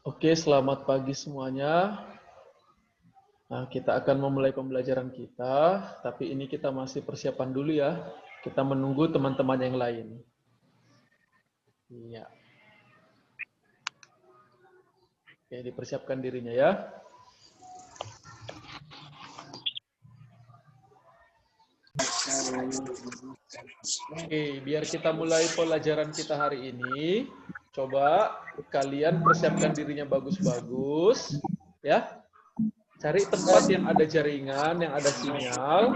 Oke, selamat pagi semuanya. Nah, kita akan memulai pembelajaran kita, tapi ini kita masih persiapan dulu ya. Kita menunggu teman-teman yang lain. Iya. Oke, dipersiapkan dirinya ya. Oke, biar kita mulai pelajaran kita hari ini, coba kalian persiapkan dirinya bagus-bagus, ya. Cari tempat yang ada jaringan, yang ada sinyal,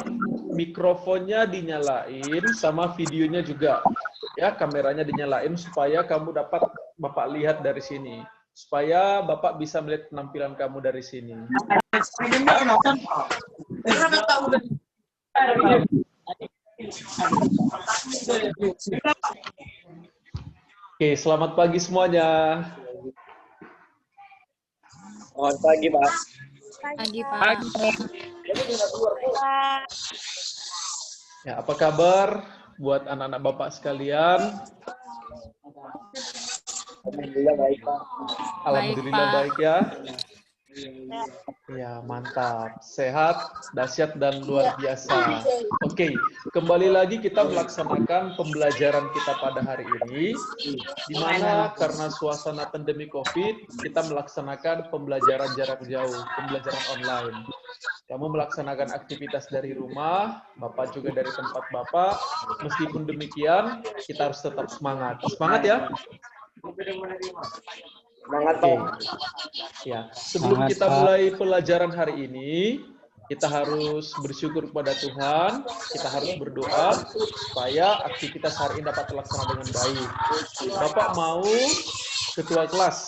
mikrofonnya dinyalain, sama videonya juga. Ya, kameranya dinyalain supaya kamu dapat Bapak lihat dari sini. Supaya Bapak bisa melihat penampilan kamu dari sini. Oke, selamat pagi semuanya. Selamat pagi, Pak. Pagi, Pak. Ya, apa kabar buat anak-anak Bapak sekalian? Alhamdulillah baik, Pak. Alhamdulillah Pak. baik ya. Ya, mantap. Sehat, dahsyat, dan luar biasa. Oke, kembali lagi kita melaksanakan pembelajaran kita pada hari ini, di mana karena suasana pandemi COVID, kita melaksanakan pembelajaran jarak jauh, pembelajaran online. Kamu melaksanakan aktivitas dari rumah, Bapak juga dari tempat Bapak. Meskipun demikian, kita harus tetap semangat. Semangat ya. Semangat, Oke. Pak. Ya, sebelum kita mulai pelajaran hari ini, kita harus bersyukur kepada Tuhan, kita harus berdoa supaya aktivitas hari ini dapat terlaksana dengan baik. Bapak mau ketua kelas.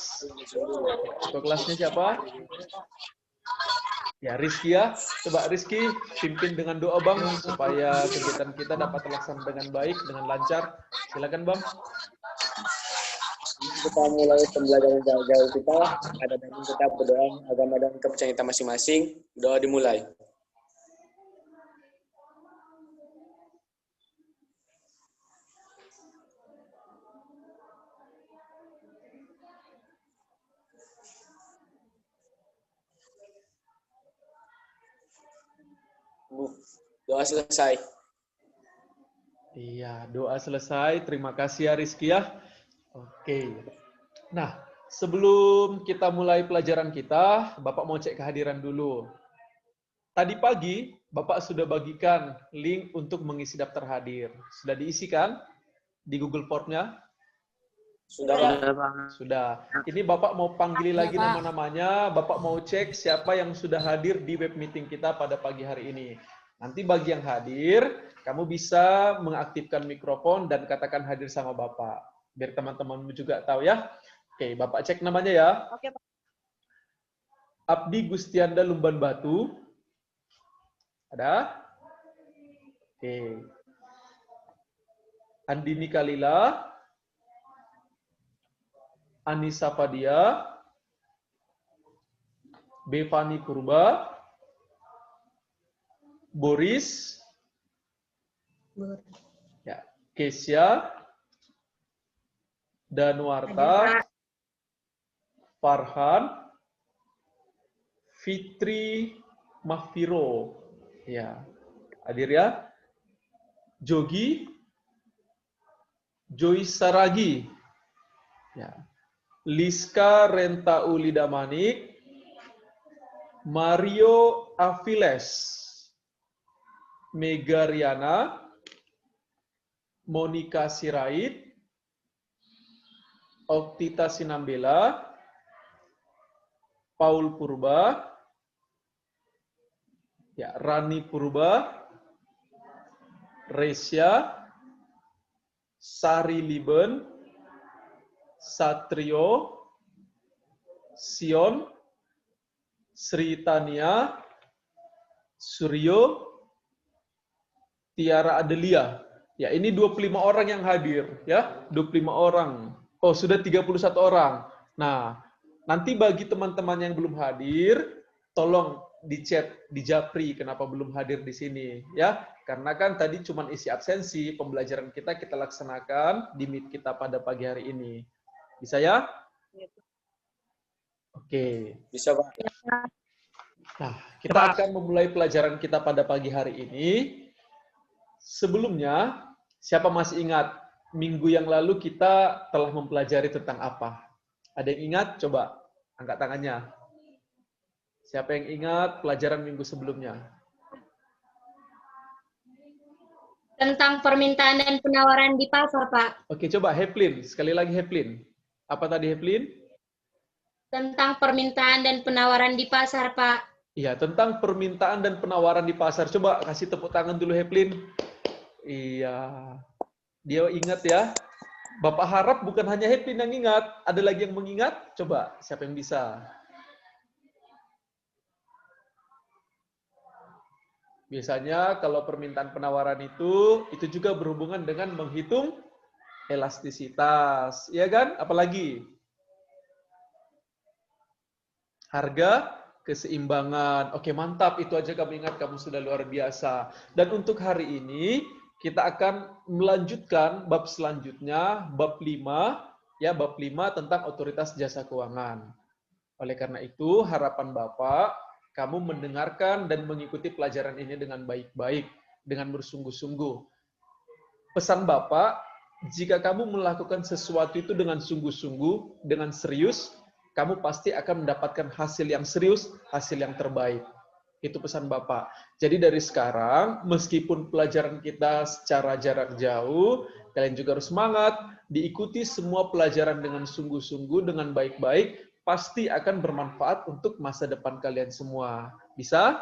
Ketua kelasnya siapa? Ya, Rizky ya. Coba Rizky pimpin dengan doa Bang supaya kegiatan kita dapat terlaksana dengan baik, dengan lancar. Silakan Bang. Kita mulai pembelajaran jauh-jauh kita. Ada baiknya kita berdoa agama dan kepercayaan kita masing-masing. Doa dimulai. Doa selesai. Iya, doa selesai. Terima kasih ya Rizky ya. Oke. Nah, sebelum kita mulai pelajaran kita, Bapak mau cek kehadiran dulu. Tadi pagi, Bapak sudah bagikan link untuk mengisi daftar hadir. Sudah diisikan di Google Form-nya? Sudah, Pak. Sudah. Ini Bapak mau panggil lagi nama-namanya, Bapak mau cek siapa yang sudah hadir di web meeting kita pada pagi hari ini. Nanti bagi yang hadir, kamu bisa mengaktifkan mikrofon dan katakan hadir sama Bapak. Biar teman-temanmu juga tahu ya. Oke, Bapak cek namanya ya. Oke, Pak. Abdi Gustianda Lumban Batu. Ada? Oke. Andini Kalila. Anissa Fadia. Bevani Purba. Boris. Ya, Kesia. Danuarta. Farhan. Fitri Mahfiro. Ya, hadir ya. Jogi. Joy Saragi. Ya. Liska Renta Ulida Manik. Mario Aviles. Mega Riana. Monica Sirait. Oktita Sinambela. Paul Purba. Ya, Rani Purba, Resya, Sari Liben, Satrio, Sion, Sri Tania, Suryo, Tiara Adelia. Ya, ini 25 orang yang hadir, ya. 25 orang. Oh, sudah 31 orang. Nah, nanti bagi teman-teman yang belum hadir, tolong di chat, di Japri kenapa belum hadir di sini, ya. Karena kan tadi cuma isi absensi, pembelajaran kita laksanakan di Meet kita pada pagi hari ini. Bisa ya? Oke. Bisa, Pak. Nah, kita akan memulai pelajaran kita pada pagi hari ini. Sebelumnya, siapa masih ingat minggu yang lalu kita telah mempelajari tentang apa? Ada yang ingat? Coba angkat tangannya. Siapa yang ingat pelajaran minggu sebelumnya? Tentang permintaan dan penawaran di pasar, Pak. Oke, coba Heplin. Sekali lagi Heplin. Apa tadi Heplin? Tentang permintaan dan penawaran di pasar, Pak. Iya, tentang permintaan dan penawaran di pasar. Coba kasih tepuk tangan dulu Heplin. Iya. Dia ingat ya. Bapak harap bukan hanya Heplin yang ingat. Ada lagi yang mengingat? Coba, siapa yang bisa? Biasanya kalau permintaan penawaran itu juga berhubungan dengan menghitung elastisitas. Iya kan? Apalagi? Harga keseimbangan. Oke, mantap. Itu aja kamu ingat, kamu sudah luar biasa. Dan untuk hari ini, kita akan melanjutkan bab selanjutnya, bab 5, ya, bab 5 tentang otoritas jasa keuangan. Oleh karena itu, harapan Bapak, kamu mendengarkan dan mengikuti pelajaran ini dengan baik-baik, dengan bersungguh-sungguh. Pesan Bapak, jika kamu melakukan sesuatu itu dengan sungguh-sungguh, dengan serius, kamu pasti akan mendapatkan hasil yang serius, hasil yang terbaik. Itu pesan Bapak. Jadi dari sekarang, meskipun pelajaran kita secara jarak jauh, kalian juga harus semangat, diikuti semua pelajaran dengan sungguh-sungguh, dengan baik-baik, pasti akan bermanfaat untuk masa depan kalian semua. Bisa?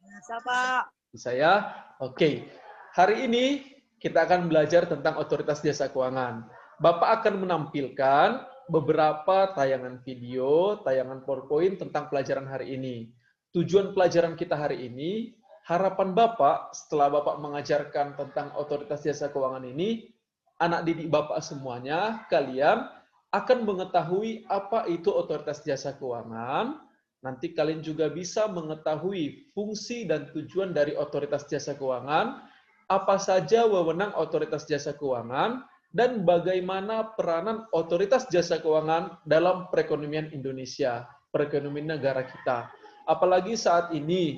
Bisa, Pak. Bisa ya? Oke. Hari ini kita akan belajar tentang otoritas jasa keuangan. Bapak akan menampilkan beberapa tayangan video, tayangan PowerPoint tentang pelajaran hari ini. Tujuan pelajaran kita hari ini, harapan Bapak setelah Bapak mengajarkan tentang otoritas jasa keuangan ini, anak didik Bapak semuanya, kalian akan mengetahui apa itu otoritas jasa keuangan. Nanti kalian juga bisa mengetahui fungsi dan tujuan dari otoritas jasa keuangan, apa saja wewenang otoritas jasa keuangan, dan bagaimana peranan otoritas jasa keuangan dalam perekonomian Indonesia, perekonomian negara kita. Apalagi saat ini,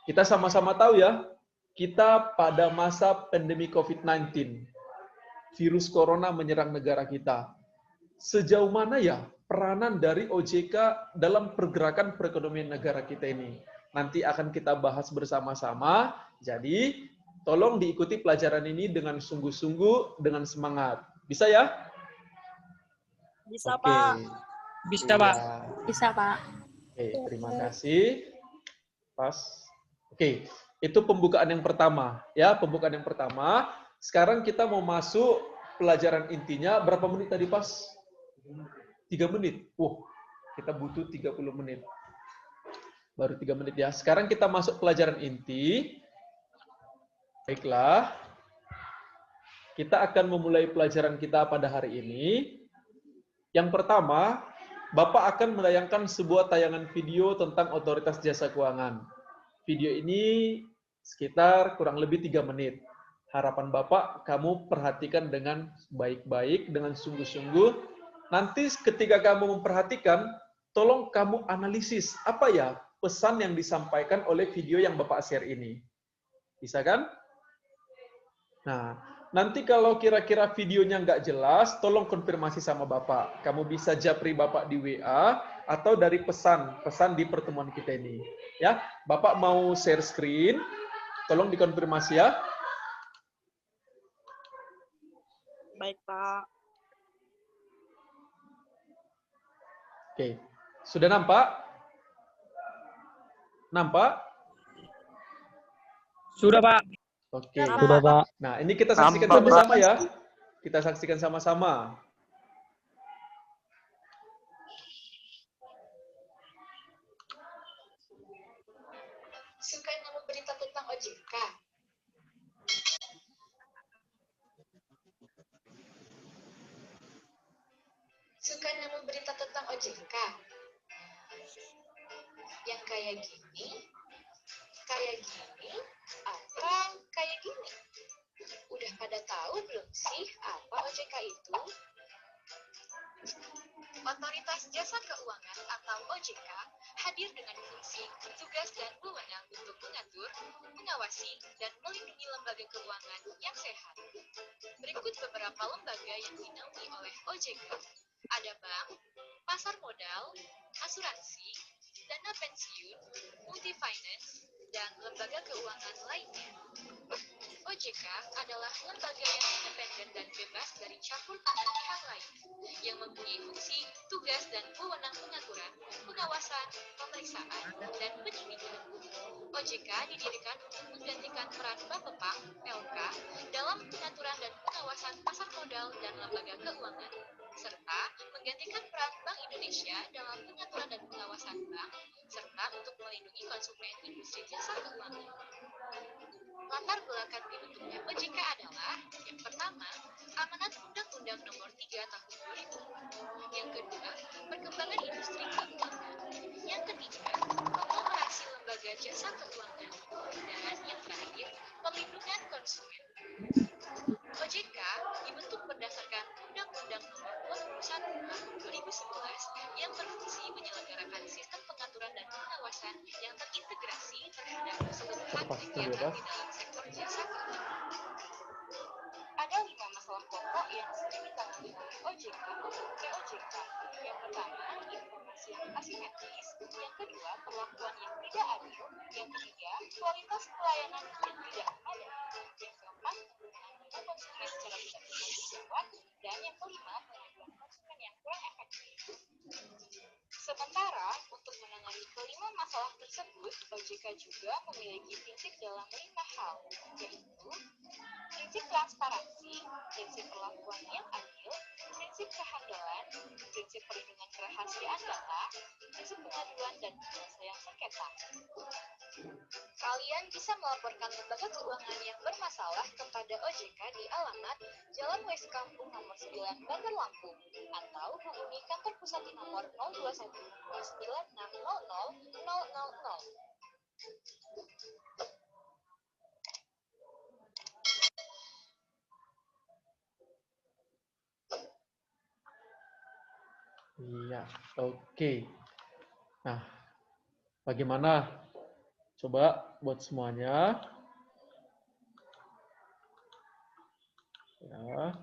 kita sama-sama tahu ya, kita pada masa pandemi COVID-19, virus corona menyerang negara kita. Sejauh mana ya peranan dari OJK dalam pergerakan perekonomian negara kita ini? Nanti akan kita bahas bersama-sama. Jadi, tolong diikuti pelajaran ini dengan sungguh-sungguh, dengan semangat. Bisa ya? Bisa, Oke. Pak. Bisa, Pak. Bisa, Pak. Oke, terima kasih. Pas. Oke, itu pembukaan yang pertama. Ya, pembukaan yang pertama. Sekarang kita mau masuk pelajaran intinya. Berapa menit tadi, Pas? 3 menit. Kita butuh 30 menit. Baru 3 menit ya. Sekarang kita masuk pelajaran inti. Baiklah. Kita akan memulai pelajaran kita pada hari ini. Yang pertama, Bapak akan menayangkan sebuah tayangan video tentang otoritas jasa keuangan. Video ini sekitar kurang lebih 3 menit. Harapan Bapak, kamu perhatikan dengan baik-baik, dengan sungguh-sungguh. Nanti ketika kamu memperhatikan, tolong kamu analisis apa ya pesan yang disampaikan oleh video yang Bapak share ini. Bisa kan? Nah, nanti kalau kira-kira videonya nggak jelas, tolong konfirmasi sama Bapak. Kamu bisa japri Bapak di WA atau dari pesan di pertemuan kita ini. Ya, Bapak mau share screen, tolong dikonfirmasi ya. Baik, Pak. Oke, sudah nampak? Nampak? Sudah, Pak. Oke. Sudah, Pak. Nah, ini kita saksikan sama-sama ya. Kita saksikan sama-sama. Suka nemu berita tentang OJK? Suka nemu berita tentang OJK? Yang kayak gini, apa kayak gini? Udah pada tahu belum sih apa OJK itu? Otoritas Jasa Keuangan atau OJK hadir dengan fungsi, tugas, dan wewenang untuk mengatur, mengawasi, dan melindungi lembaga keuangan yang sehat. Berikut beberapa lembaga yang dinaungi oleh OJK. Ada bank, pasar modal, asuransi, dana pensiun, multi-finance, dan lembaga keuangan lainnya. OJK adalah lembaga yang independen dan bebas dari campur tangan pihak lain, yang mempunyai fungsi, tugas, dan wewenang pengaturan, pengawasan, pemeriksaan, dan penyidikan. OJK didirikan untuk menggantikan peran Bapeppa (LK) dalam pengaturan dan pengawasan pasar modal dan lembaga keuangan, serta menggantikan peran Bank Indonesia dalam pengaturan dan pengawasan bank, serta untuk melindungi konsumen industri jasa keuangan. Latar belakang dibentuknya OJK adalah, yang pertama, amanat Undang-Undang Nomor 3 Tahun 2000. Yang kedua, perkembangan industri keuangan. Yang ketiga, konglomerasi lembaga jasa keuangan. Dan yang terakhir, perlindungan konsumen. OJK dibentuk berdasarkan Undang-Undang Nomor 21 Tahun 2011 yang berfungsi menyelenggarakan sistem pengaturan dan pengawasan yang terintegrasi terhadap keseluruhan kegiatan di dalam sektor jasa keuangan. Ada 5 masalah pokok yang sering ditangani oleh OJK untuk POJK. Yang pertama, informasi yang asimetris. Yang kedua, perlakuan yang tidak adil. Yang ketiga, kualitas pelayanan yang tidak memadai. Yang keempat, penggunaan data konsumen secara tidak bertanggung jawab. Dan yang kelima, pengaduan konsumen yang kurang efektif. Sementara, untuk menangani kelima masalah tersebut, OJK juga memiliki prinsip dalam 5 hal, yaitu prinsip transparansi, prinsip perlakuan yang adil, prinsip kehandalan, prinsip perlindungan kerahasiaan data, prinsip pengaduan dan penyelesaian sengketa. Kalian bisa melaporkan lembaga keuangan yang bermasalah kepada OJK di alamat Jalan West Kampung nomor 9 Bandar Lampung atau hubungi kantor pusat di nomor 02129600000. Iya, oke. Nah, bagaimana? Coba buat semuanya. Ya.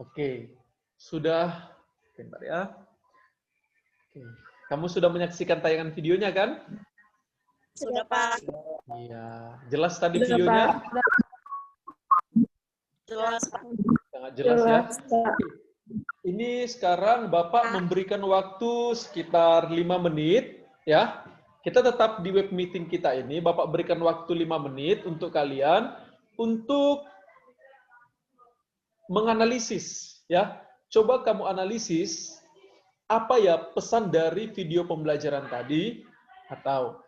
Oke, sudah. Bentar ya. Oke. Kamu sudah menyaksikan tayangan videonya kan? Sudah, Pak. Iya. Jelas tadi videonya? Jelas, Pak. Sangat jelas ya. Ini sekarang Bapak memberikan waktu sekitar 5 menit ya. Kita tetap di web meeting kita ini, Bapak berikan waktu 5 menit untuk kalian untuk menganalisis ya. Coba kamu analisis apa ya pesan dari video pembelajaran tadi, atau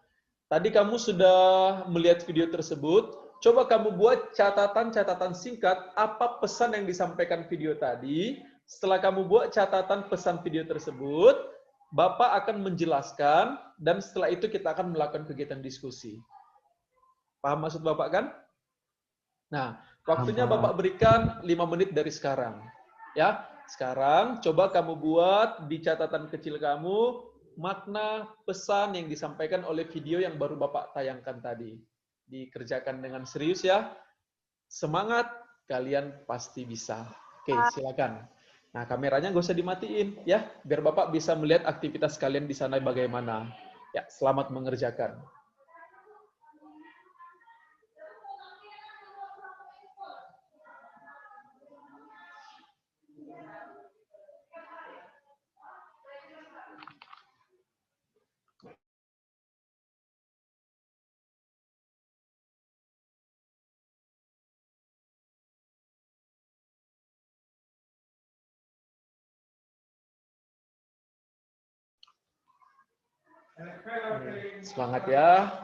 tadi kamu sudah melihat video tersebut, coba kamu buat catatan-catatan singkat apa pesan yang disampaikan video tadi. Setelah kamu buat catatan pesan video tersebut, Bapak akan menjelaskan dan setelah itu kita akan melakukan kegiatan diskusi. Paham maksud Bapak kan? Nah, waktunya Bapak berikan 5 menit dari sekarang. Ya, sekarang coba kamu buat di catatan kecil kamu makna pesan yang disampaikan oleh video yang baru Bapak tayangkan tadi. Dikerjakan dengan serius ya. Semangat, kalian pasti bisa. Oke, silakan. Nah, kameranya nggak usah dimatiin ya, biar Bapak bisa melihat aktivitas kalian di sana bagaimana. Ya, selamat mengerjakan. Semangat ya.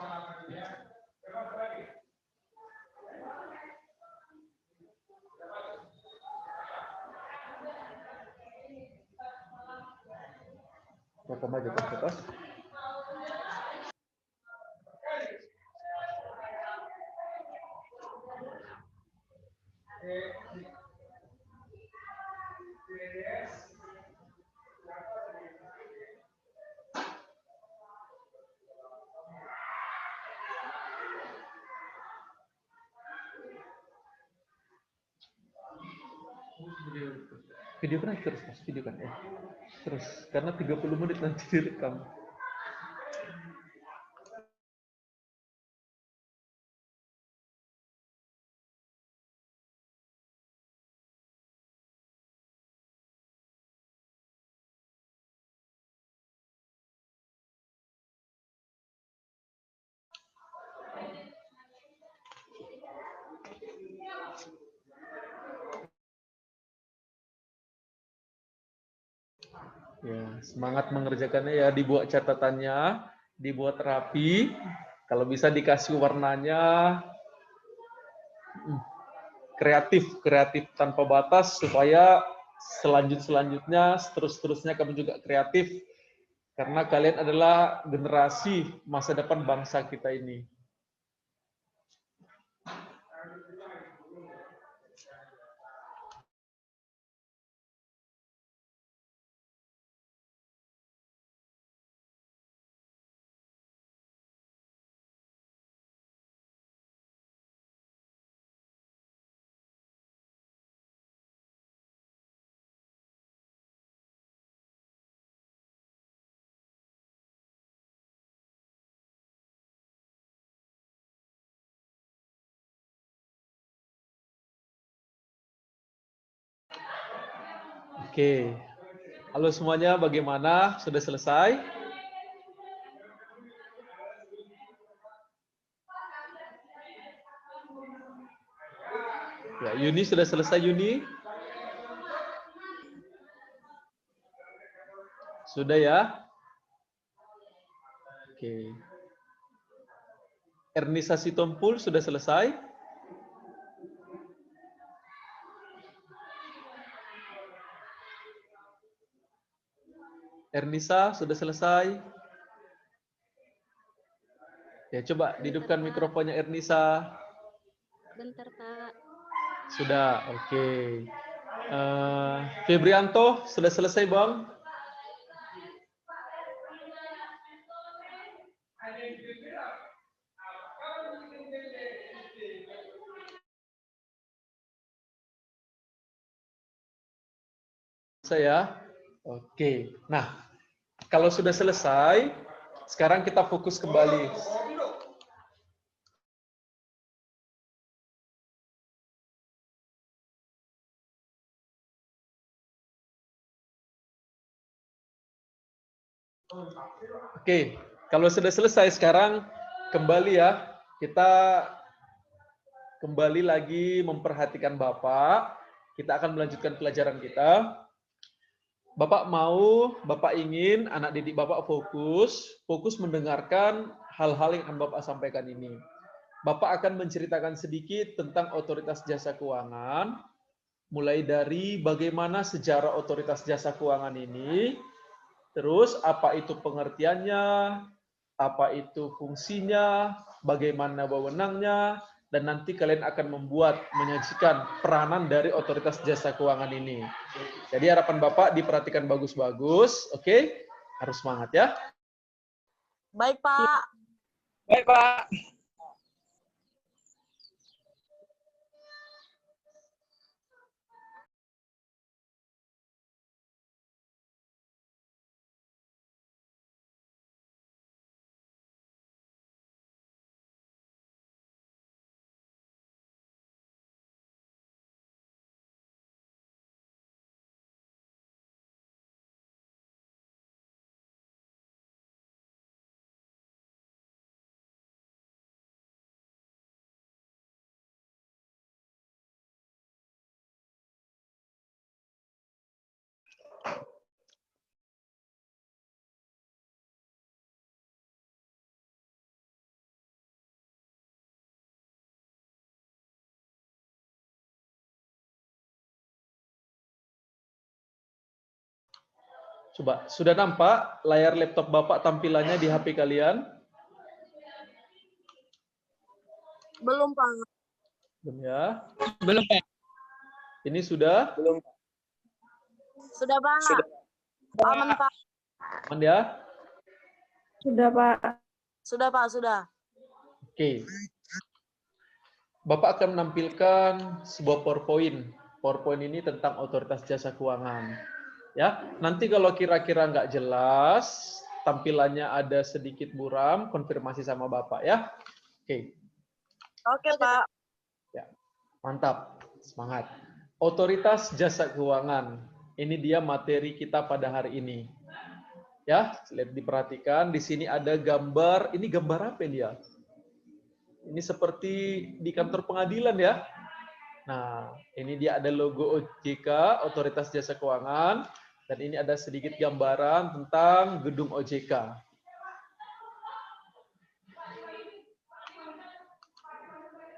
Rekam aja ke atas. Videokan aja terus, Mas. Videokan ya. Terus, karena 30 menit nanti direkam. Ya, semangat mengerjakannya ya, dibuat catatannya, dibuat rapi. Kalau bisa dikasih warnanya kreatif, kreatif tanpa batas supaya selanjutnya, seterusnya kamu juga kreatif karena kalian adalah generasi masa depan bangsa kita ini. Oke. Halo semuanya, bagaimana? Sudah selesai? Ya, Yuni sudah selesai, Yuni? Sudah ya? Oke. Ernisa Sitompul sudah selesai? Ernisa sudah selesai? Ya, coba hidupkan mikrofonnya Ernisa. Bentar, Pak. Sudah, oke. Febrianto, sudah selesai, Bang? Saya? Oke. Nah, kalau sudah selesai, sekarang kita fokus kembali. Oke, kalau sudah selesai sekarang kembali ya, kita kembali lagi memperhatikan Bapak. Kita akan melanjutkan pelajaran kita. Bapak ingin anak didik Bapak fokus mendengarkan hal-hal yang akan Bapak sampaikan ini. Bapak akan menceritakan sedikit tentang otoritas jasa keuangan, mulai dari bagaimana sejarah otoritas jasa keuangan ini, terus apa itu pengertiannya, apa itu fungsinya, bagaimana wewenangnya, dan nanti kalian akan menyajikan peranan dari otoritas jasa keuangan ini. Jadi harapan Bapak diperhatikan bagus-bagus, oke? Harus semangat ya. Baik, Pak. Baik, Pak. Coba, sudah nampak layar laptop Bapak tampilannya di HP kalian? Belum, Pak. Belum ya? Belum, Pak. Ini sudah? Belum. Sudah, Pak. Sudah. Aman, Pak. Aman ya? Sudah, Pak. Sudah, Pak. Sudah. Oke. Bapak akan menampilkan sebuah PowerPoint. PowerPoint ini tentang otoritas jasa keuangan. Ya, nanti kalau kira-kira nggak jelas, tampilannya ada sedikit buram, konfirmasi sama Bapak ya. Oke. Oke, Pak. Ya, mantap, semangat. Otoritas jasa keuangan. Ini dia materi kita pada hari ini. Ya, lihat diperhatikan. Di sini ada gambar. Ini gambar apa dia? Ini seperti di kantor pengadilan ya. Nah, ini dia ada logo OJK, Otoritas Jasa Keuangan, dan ini ada sedikit gambaran tentang gedung OJK.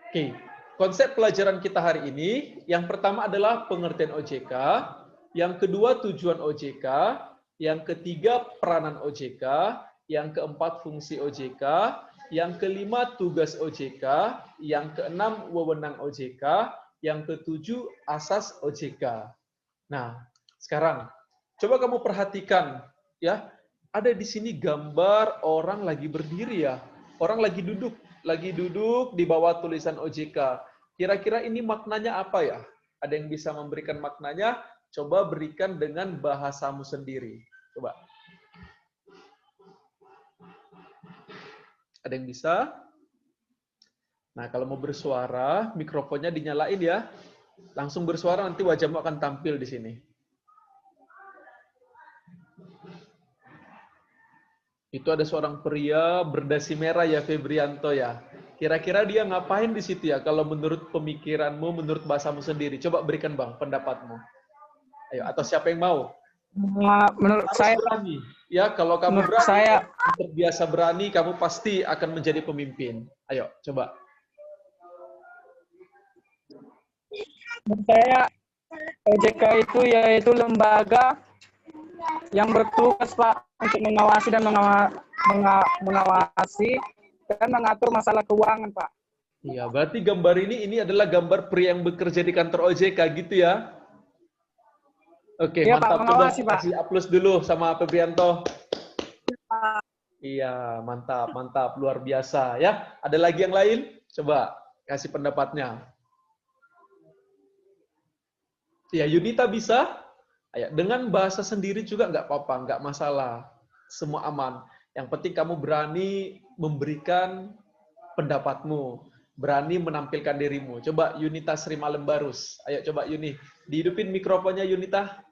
Oke, konsep pelajaran kita hari ini, yang pertama adalah pengertian OJK, yang kedua tujuan OJK, yang ketiga peranan OJK, yang keempat fungsi OJK, yang kelima tugas OJK, yang keenam wewenang OJK, yang ketujuh asas OJK. Nah, sekarang coba kamu perhatikan ya, ada di sini gambar orang lagi berdiri ya, orang lagi duduk di bawah tulisan OJK. Kira-kira ini maknanya apa ya? Ada yang bisa memberikan maknanya? Coba berikan dengan bahasamu sendiri. Coba. Ada yang bisa? Nah, kalau mau bersuara, mikrofonnya dinyalain ya. Langsung bersuara, nanti wajahmu akan tampil di sini. Itu ada seorang pria berdasi merah ya, Febrianto ya. Kira-kira dia ngapain di situ ya? Kalau menurut pemikiranmu, menurut bahasamu sendiri. Coba berikan Bang, pendapatmu. Ayo, atau siapa yang mau? Menurut Harus saya, berani. Ya, kalau kamu menurut berani, saya, terbiasa berani, kamu pasti akan menjadi pemimpin. Ayo, coba. menurut saya OJK itu yaitu lembaga yang bertugas Pak untuk mengawasi dan mengawasi dan mengatur masalah keuangan Pak. Iya, berarti gambar ini adalah gambar pria yang bekerja di kantor OJK gitu ya? Oke, Iya, mantap. Pak, Coba mengawasi, Pak. kasih aplaus dulu sama Febrianto. Iya, mantap, mantap. Luar biasa ya. Ada lagi yang lain? Coba kasih pendapatnya. Ya, Yunita bisa? Ayo, dengan bahasa sendiri juga nggak apa-apa, nggak masalah. Semua aman. Yang penting kamu berani memberikan pendapatmu. Berani menampilkan dirimu. Coba Yunita Sri Malembarus. Ayo coba Yuni. Dihidupin mikrofonnya Yunita.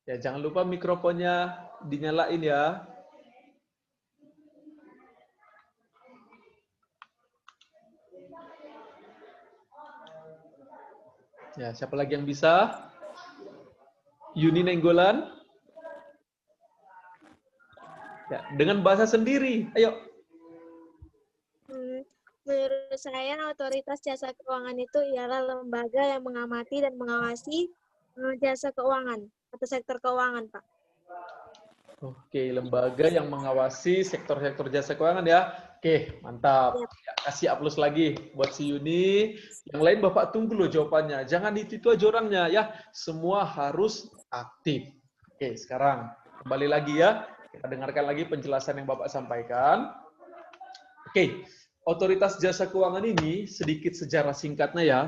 Ya, jangan lupa mikrofonnya dinyalain ya. Ya, siapa lagi yang bisa? Yuni Nenggolan. Ya, dengan bahasa sendiri. Ayo. Menurut saya, otoritas jasa keuangan itu ialah lembaga yang mengamati dan mengawasi jasa keuangan atau sektor keuangan, Pak. Oke, lembaga yang mengawasi sektor-sektor jasa keuangan ya. Oke, mantap. Ya, kasih aplaus lagi buat si Yuni. Yang lain Bapak tunggu loh jawabannya. Jangan itu aja orangnya ya. Semua harus aktif. Oke, sekarang kembali lagi ya. Kita dengarkan lagi penjelasan yang Bapak sampaikan. Oke, otoritas jasa keuangan ini sedikit sejarah singkatnya ya.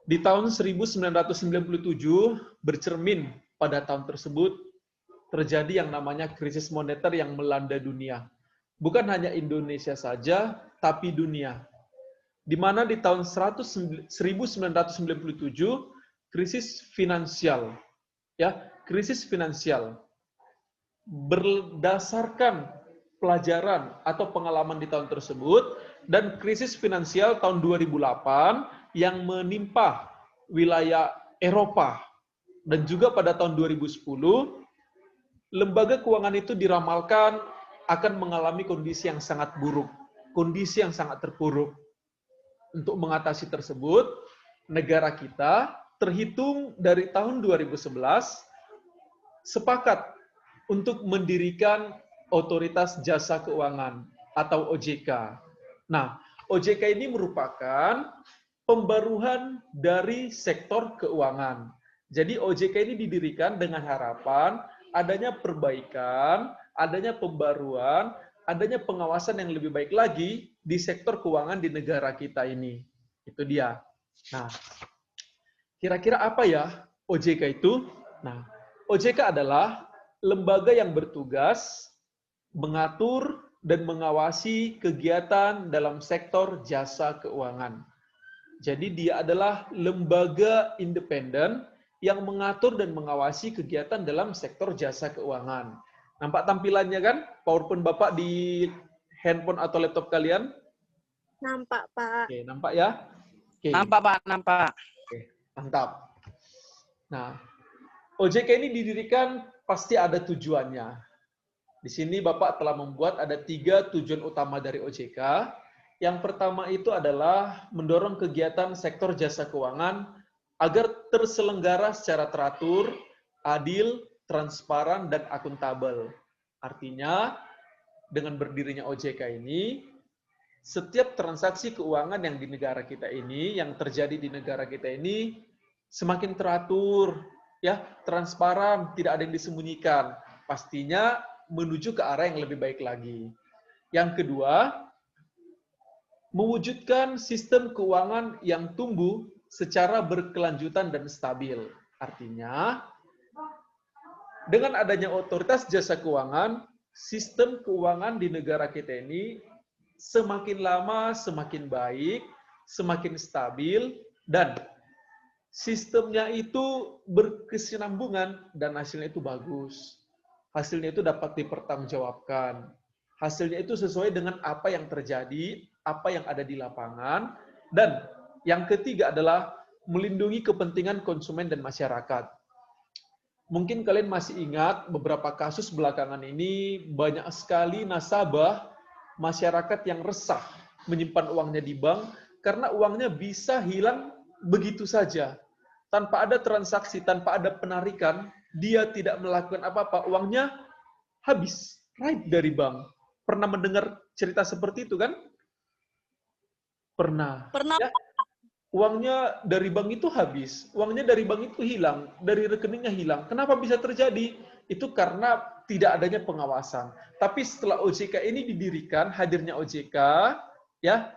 Di tahun 1997 bercermin pada tahun tersebut terjadi yang namanya krisis moneter yang melanda dunia. Bukan hanya Indonesia saja, tapi dunia. Di mana di tahun 1997 krisis finansial, ya, krisis finansial berdasarkan pelajaran atau pengalaman di tahun tersebut dan krisis finansial tahun 2008 yang menimpa wilayah Eropa dan juga pada tahun 2010 lembaga keuangan itu diramalkan akan mengalami kondisi yang sangat buruk, kondisi yang sangat terpuruk. Untuk mengatasi tersebut, negara kita terhitung dari tahun 2011 sepakat untuk mendirikan Otoritas Jasa Keuangan atau OJK. Nah, OJK ini merupakan pembaruan dari sektor keuangan. Jadi OJK ini didirikan dengan harapan adanya perbaikan, adanya pembaruan, adanya pengawasan yang lebih baik lagi di sektor keuangan di negara kita ini. Itu dia. Nah, kira-kira apa ya OJK itu? Nah, OJK adalah lembaga yang bertugas mengatur dan mengawasi kegiatan dalam sektor jasa keuangan. Jadi dia adalah lembaga independen yang mengatur dan mengawasi kegiatan dalam sektor jasa keuangan. Nampak tampilannya kan? PowerPoint Bapak di handphone atau laptop kalian? Nampak, Pak. Oke, nampak ya? Oke. Nampak, Pak, nampak. Oke, mantap. Nah, OJK ini didirikan pasti ada tujuannya. Di sini Bapak telah membuat ada 3 tujuan utama dari OJK. Yang pertama itu adalah mendorong kegiatan sektor jasa keuangan agar terselenggara secara teratur, adil, transparan, dan akuntabel. Artinya, dengan berdirinya OJK ini, setiap transaksi keuangan yang di negara kita ini, yang terjadi di negara kita ini, semakin teratur, ya, transparan, tidak ada yang disembunyikan. Pastinya menuju ke arah yang lebih baik lagi. Yang kedua, mewujudkan sistem keuangan yang tumbuh secara berkelanjutan dan stabil. Artinya, dengan adanya otoritas jasa keuangan, sistem keuangan di negara kita ini semakin lama semakin baik, semakin stabil, dan sistemnya itu berkesinambungan dan hasilnya itu bagus. Hasilnya itu dapat dipertanggungjawabkan. Hasilnya itu sesuai dengan apa yang terjadi, apa yang ada di lapangan, dan yang ketiga adalah melindungi kepentingan konsumen dan masyarakat. Mungkin kalian masih ingat beberapa kasus belakangan ini banyak sekali nasabah masyarakat yang resah menyimpan uangnya di bank karena uangnya bisa hilang begitu saja. Tanpa ada transaksi, tanpa ada penarikan, dia tidak melakukan apa-apa, uangnya habis, raib dari bank. Pernah mendengar cerita seperti itu kan? Pernah. Pernah. Ya? Uangnya dari bank itu habis, uangnya dari bank itu hilang, dari rekeningnya hilang. Kenapa bisa terjadi? Itu karena tidak adanya pengawasan. Tapi setelah OJK ini didirikan, hadirnya OJK, ya,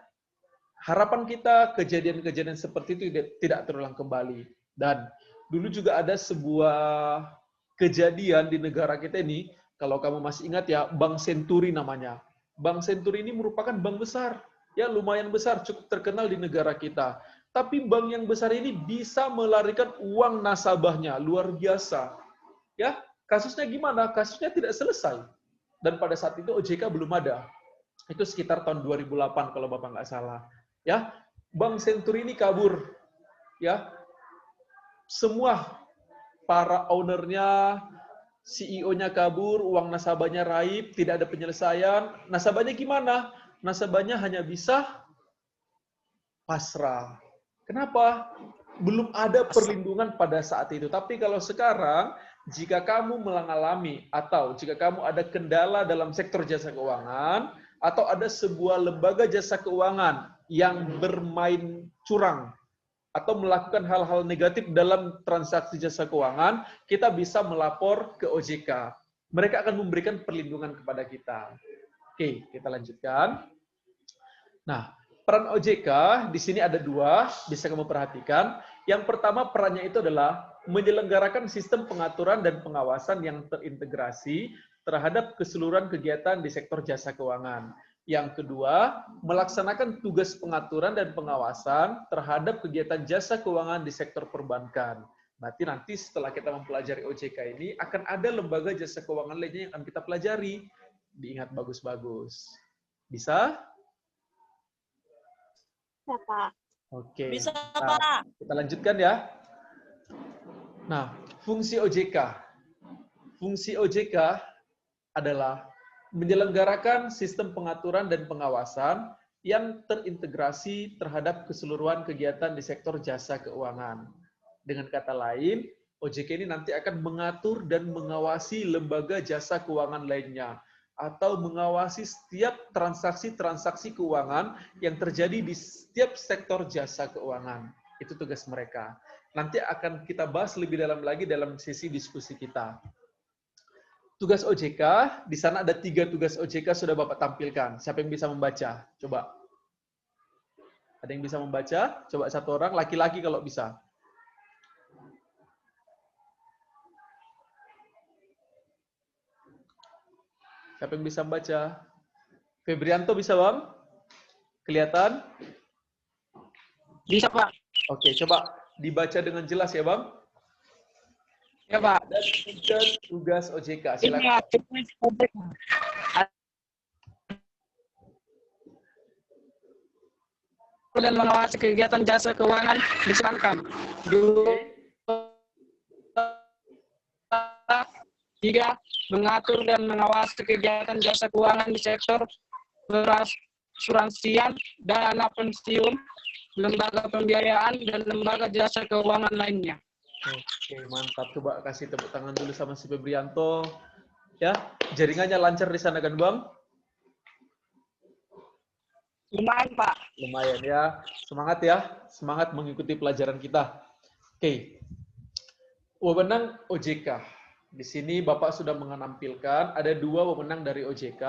harapan kita kejadian-kejadian seperti itu tidak terulang kembali. Dan dulu juga ada sebuah kejadian di negara kita ini, kalau kamu masih ingat ya, Bank Senturi namanya. Bank Senturi ini merupakan bank besar, ya lumayan besar, cukup terkenal di negara kita. Tapi bank yang besar ini bisa melarikan uang nasabahnya, luar biasa. Ya, kasusnya gimana? Kasusnya tidak selesai. Dan pada saat itu OJK belum ada. Itu sekitar tahun 2008 kalau Bapak nggak salah. Ya, Bank Senturi ini kabur. Ya, semua para ownernya, CEO-nya kabur, uang nasabahnya raib, tidak ada penyelesaian. Nasabahnya gimana? Nasabahnya hanya bisa pasrah. Kenapa? Belum ada perlindungan pada saat itu. Tapi kalau sekarang, jika kamu mengalami atau jika kamu ada kendala dalam sektor jasa keuangan, atau ada sebuah lembaga jasa keuangan yang bermain curang, atau melakukan hal-hal negatif dalam transaksi jasa keuangan, kita bisa melapor ke OJK. Mereka akan memberikan perlindungan kepada kita. Oke, kita lanjutkan. Nah, peran OJK di sini ada 2, bisa kamu perhatikan. Yang pertama, perannya itu adalah menyelenggarakan sistem pengaturan dan pengawasan yang terintegrasi terhadap keseluruhan kegiatan di sektor jasa keuangan. Yang kedua, melaksanakan tugas pengaturan dan pengawasan terhadap kegiatan jasa keuangan di sektor perbankan. Berarti nanti setelah kita mempelajari OJK ini, akan ada lembaga jasa keuangan lainnya yang akan kita pelajari. Diingat bagus-bagus. Bisa? Ya, Pak. Oke. Bisa, Nah, Pak. kita lanjutkan ya. Nah, fungsi OJK. Fungsi OJK adalah menyelenggarakan sistem pengaturan dan pengawasan yang terintegrasi terhadap keseluruhan kegiatan di sektor jasa keuangan. Dengan kata lain, OJK ini nanti akan mengatur dan mengawasi lembaga jasa keuangan lainnya, atau mengawasi setiap transaksi-transaksi keuangan yang terjadi di setiap sektor jasa keuangan. Itu tugas mereka. Nanti akan kita bahas lebih dalam lagi dalam sesi diskusi kita. tugas OJK, di sana ada 3 tugas OJK sudah Bapak tampilkan. Siapa yang bisa membaca? Coba. Ada yang bisa membaca? Coba satu orang, laki-laki kalau bisa. Siapa yang bisa membaca? Febrianto bisa, Bang? Kelihatan? Bisa, Pak. Oke, coba dibaca dengan jelas ya, Bang. Ya, Pak. Ada 3 tugas OJK. Ini Silakan. ya, tugas OJK. Dan mengawasi kegiatan jasa keuangan disarankan. 3. Mengatur dan mengawasi kegiatan jasa keuangan di sektor perasuransian, dana pensiun, lembaga pembiayaan, dan lembaga jasa keuangan lainnya. Oke, mantap. Coba kasih tepuk tangan dulu sama si Febrianto. Ya, jaringannya lancar di sana kan, Bang? Lumayan, Pak. Lumayan ya. Semangat ya. Semangat mengikuti pelajaran kita. Oke. Wewenang OJK. Di sini Bapak sudah menampilkan ada 2 wewenang dari OJK.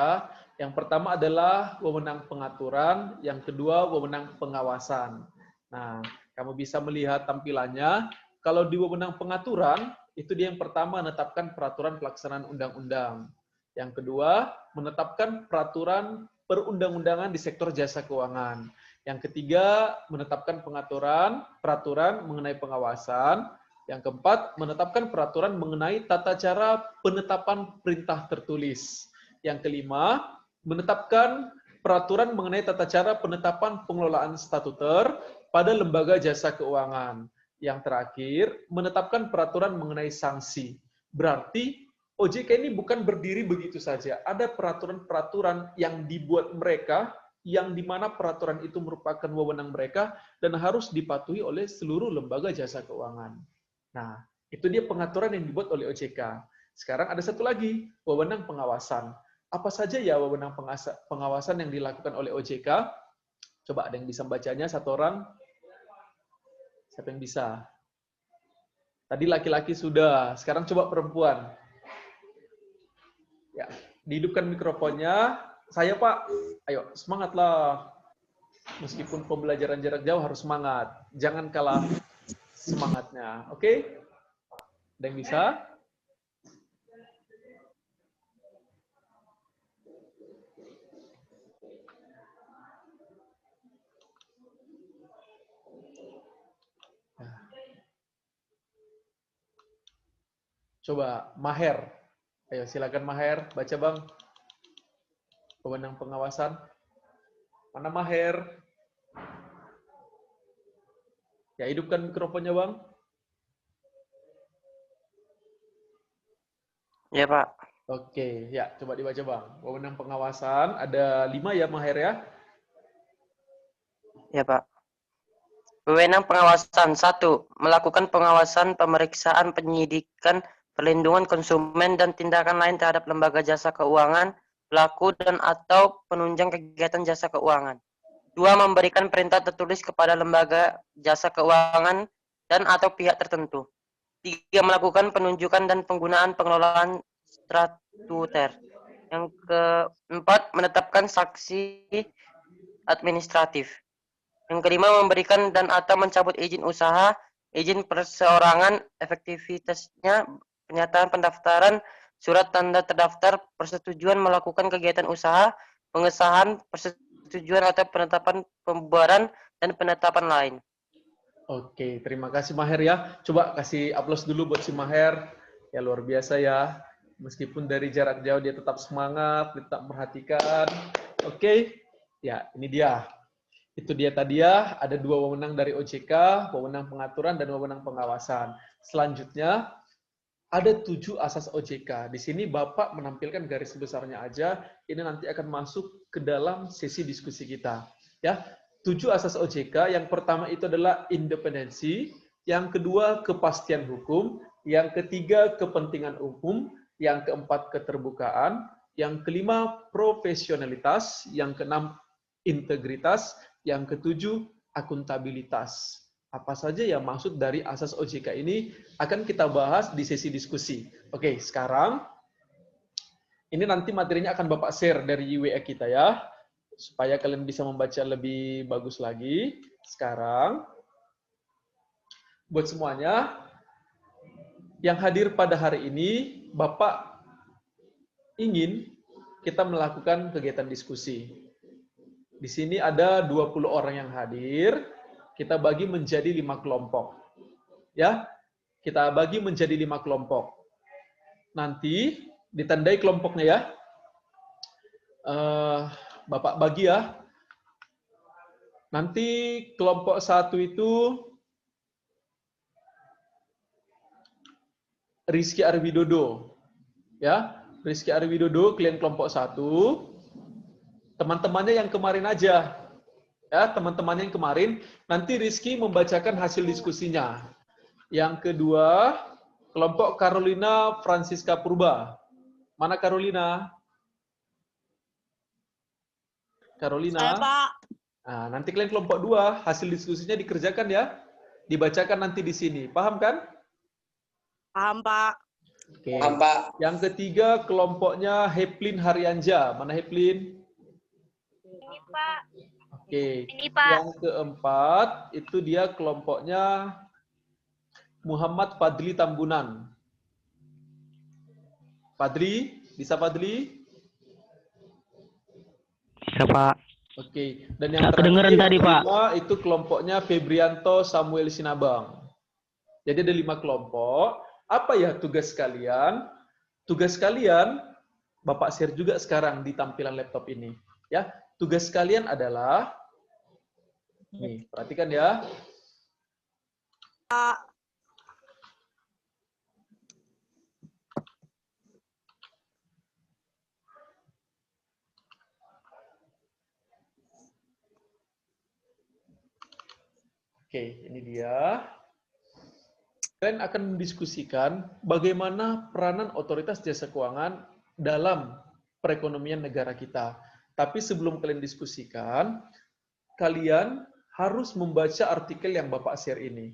Yang pertama adalah wewenang pengaturan, yang kedua wewenang pengawasan. Nah, kamu bisa melihat tampilannya. Kalau di wewenang pengaturan, itu dia yang pertama menetapkan peraturan pelaksanaan undang-undang. Yang kedua, menetapkan peraturan perundang-undangan di sektor jasa keuangan. Yang ketiga, menetapkan peraturan mengenai pengawasan. Yang keempat, menetapkan peraturan mengenai tata cara penetapan perintah tertulis. Yang kelima, menetapkan peraturan mengenai tata cara penetapan pengelolaan statuter pada lembaga jasa keuangan. Yang terakhir, menetapkan peraturan mengenai sanksi. Berarti OJK ini bukan berdiri begitu saja. Ada peraturan-peraturan yang dibuat mereka, yang di mana peraturan itu merupakan wewenang mereka dan harus dipatuhi oleh seluruh lembaga jasa keuangan. Nah, itu dia pengaturan yang dibuat oleh OJK. Sekarang ada satu lagi, wewenang pengawasan. Apa saja ya wewenang pengawasan yang dilakukan oleh OJK? Coba ada yang bisa membacanya, satu orang? Siapa yang bisa? Tadi laki-laki sudah, sekarang coba perempuan. Ya, dihidupkan mikrofonnya. Saya, Pak. Ayo, semangatlah. Meskipun pembelajaran jarak jauh harus semangat. Jangan kalah semangatnya. Oke? Ada yang bisa? Coba, Maher. Ayo, silakan Maher. Baca, Bang. Wewenang pengawasan. Mana Maher? Ya, hidupkan mikrofonnya, Bang. Ya, Pak. Oke, ya, coba dibaca, Bang. Wewenang pengawasan, ada 5 ya, Maher ya? Ya, Pak. Wewenang pengawasan 1. Melakukan pengawasan, pemeriksaan, penyidikan, perlindungan konsumen, dan tindakan lain terhadap lembaga jasa keuangan, pelaku dan atau penunjang kegiatan jasa keuangan. 2. Memberikan perintah tertulis kepada lembaga jasa keuangan dan atau pihak tertentu. 3. Melakukan penunjukan dan penggunaan pengelolaan statuter. Yang keempat, menetapkan sanksi administratif. Yang kelima, memberikan dan atau mencabut izin usaha, izin perseorangan, efektivitasnya, pernyataan pendaftaran, surat tanda terdaftar, persetujuan melakukan kegiatan usaha, pengesahan, persetujuan atau penetapan pembubaran, dan penetapan lain. Oke, terima kasih Maher ya. Coba kasih aplaus dulu buat si Maher. Ya luar biasa ya. Meskipun dari jarak jauh dia tetap semangat, tetap perhatikan. Oke, ya ini dia. Itu dia tadi ya, ada 2 wewenang dari OJK, wewenang pengaturan dan wewenang pengawasan. Selanjutnya, ada 7 asas OJK. Di sini Bapak menampilkan garis besarnya aja, ini nanti akan masuk ke dalam sesi diskusi kita. Ya, 7 asas OJK, yang pertama itu adalah independensi, yang kedua kepastian hukum, yang ketiga kepentingan umum, yang keempat keterbukaan, yang kelima profesionalitas, yang keenam integritas, yang ketujuh akuntabilitas. Apa saja yang maksud dari asas OJK ini akan kita bahas di sesi diskusi. Oke, sekarang Ini nanti materinya akan Bapak share dari WA kita ya, supaya kalian bisa membaca lebih bagus lagi. Sekarang, buat semuanya, yang hadir pada hari ini, Bapak ingin kita melakukan kegiatan diskusi. Di sini ada 20 orang yang hadir, kita bagi menjadi 5 kelompok. Ya, kita bagi menjadi 5 kelompok. Nanti ditandai kelompoknya ya. Bapak bagi ya. Nanti kelompok 1 itu Rizky Arwidodo. Ya, Rizky Arwidodo, kalian kelompok 1. Teman-temannya yang kemarin aja. Ya, teman-temannya yang kemarin. Nanti Rizky membacakan hasil diskusinya. Yang kedua, kelompok Carolina Francisca Purba. Mana Carolina? Carolina. Saya, Pak. Nah, nanti kalian kelompok 2, hasil diskusinya dikerjakan ya. Dibacakan nanti di sini. Paham kan? Paham, Pak. Oke. Paham, Pak. Yang ketiga, kelompoknya Heplin Haryanja. Mana Heplin? Ini, Pak. Oke. Ini, Pak. Yang keempat, itu dia kelompoknya Muhammad Fadli Tambunan. Fadli, bisa Fadli? Bisa, Pak. Oke. Dan yang Saya kedengeran tadi, Pak. kelima, itu kelompoknya Febrianto Samuel Sinabang. Jadi ada 5 kelompok. Apa ya tugas kalian? Tugas kalian, Bapak share juga sekarang di tampilan laptop ini. Ya, tugas kalian adalah, nih, perhatikan ya. Oke, ini dia. Kalian akan mendiskusikan bagaimana peranan otoritas jasa keuangan dalam perekonomian negara kita. Tapi sebelum kalian diskusikan, kalian harus membaca artikel yang Bapak share ini.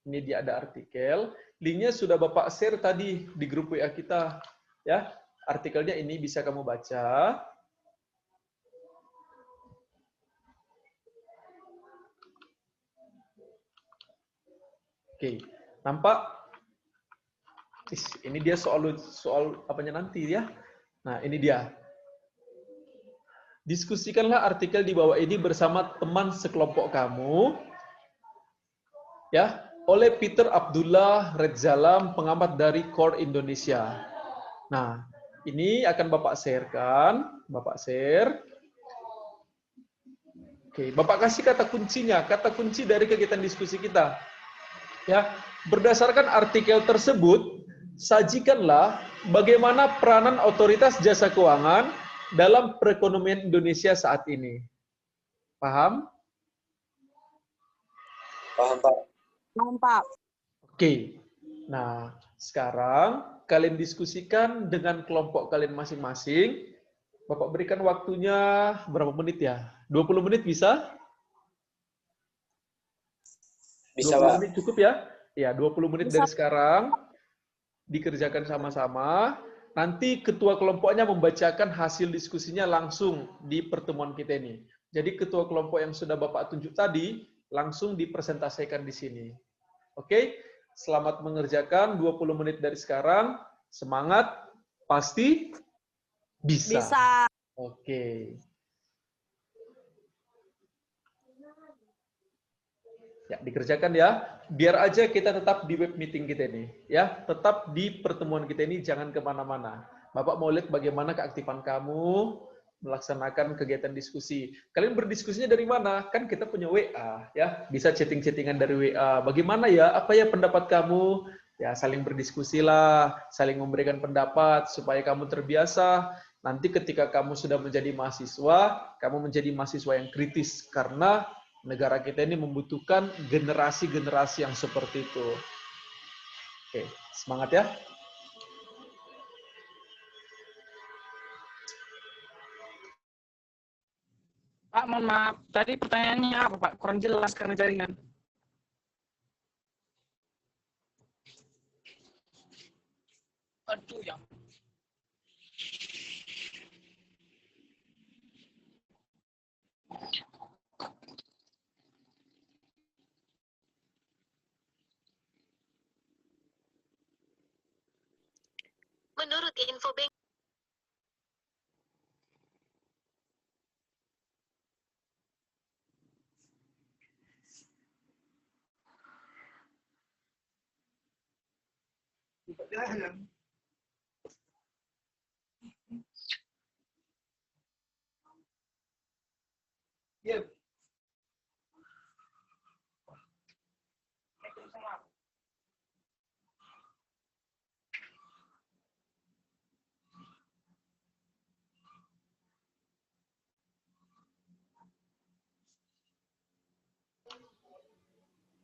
Ini dia ada artikel, linknya sudah Bapak share tadi di grup WA kita. Ya, artikelnya ini bisa kamu baca. Oke, nampak? Ini dia soal apanya nanti ya. Nah, ini dia. Diskusikanlah artikel di bawah ini bersama teman sekelompok kamu. Ya, oleh Peter Abdullah Redzalam, pengamat dari Core Indonesia. Nah, ini akan Bapak sharekan, Bapak share. Oke, Bapak kasih kata kuncinya, kata kunci dari kegiatan diskusi kita. Ya, berdasarkan artikel tersebut, sajikanlah bagaimana peranan otoritas jasa keuangan dalam perekonomian Indonesia saat ini. Paham? Paham, Pak. Paham, Pak. Oke. Nah, sekarang kalian diskusikan dengan kelompok kalian masing-masing. Bapak berikan waktunya berapa menit ya? 20 menit bisa? Bisa, 20 Pak. menit cukup ya? Ya, 20 menit Bisa. dari sekarang. Dikerjakan sama-sama. Nanti ketua kelompoknya membacakan hasil diskusinya langsung di pertemuan kita ini. Jadi ketua kelompok yang sudah Bapak tunjuk tadi, langsung dipresentasikan di sini. Oke? Selamat mengerjakan 20 menit dari sekarang. Semangat, pasti bisa. Bisa. Oke. Ya, dikerjakan ya. Biar aja kita tetap di web meeting kita ini. Ya, tetap di pertemuan kita ini, jangan kemana-mana. Bapak mau lihat bagaimana keaktifan kamu melaksanakan kegiatan diskusi. Kalian berdiskusinya dari mana? Kan kita punya WA, ya. Bisa chatting-chattingan dari WA. Bagaimana ya? Apa ya pendapat kamu? Ya, saling berdiskusilah, saling memberikan pendapat supaya kamu terbiasa. Nanti ketika kamu sudah menjadi mahasiswa, kamu menjadi mahasiswa yang kritis karena negara kita ini membutuhkan generasi-generasi yang seperti itu. Oke, semangat ya. Pak, mohon maaf. Tadi pertanyaannya apa, Pak? Kurang jelas karena jaringan. Aduh, ya. Menurut info bank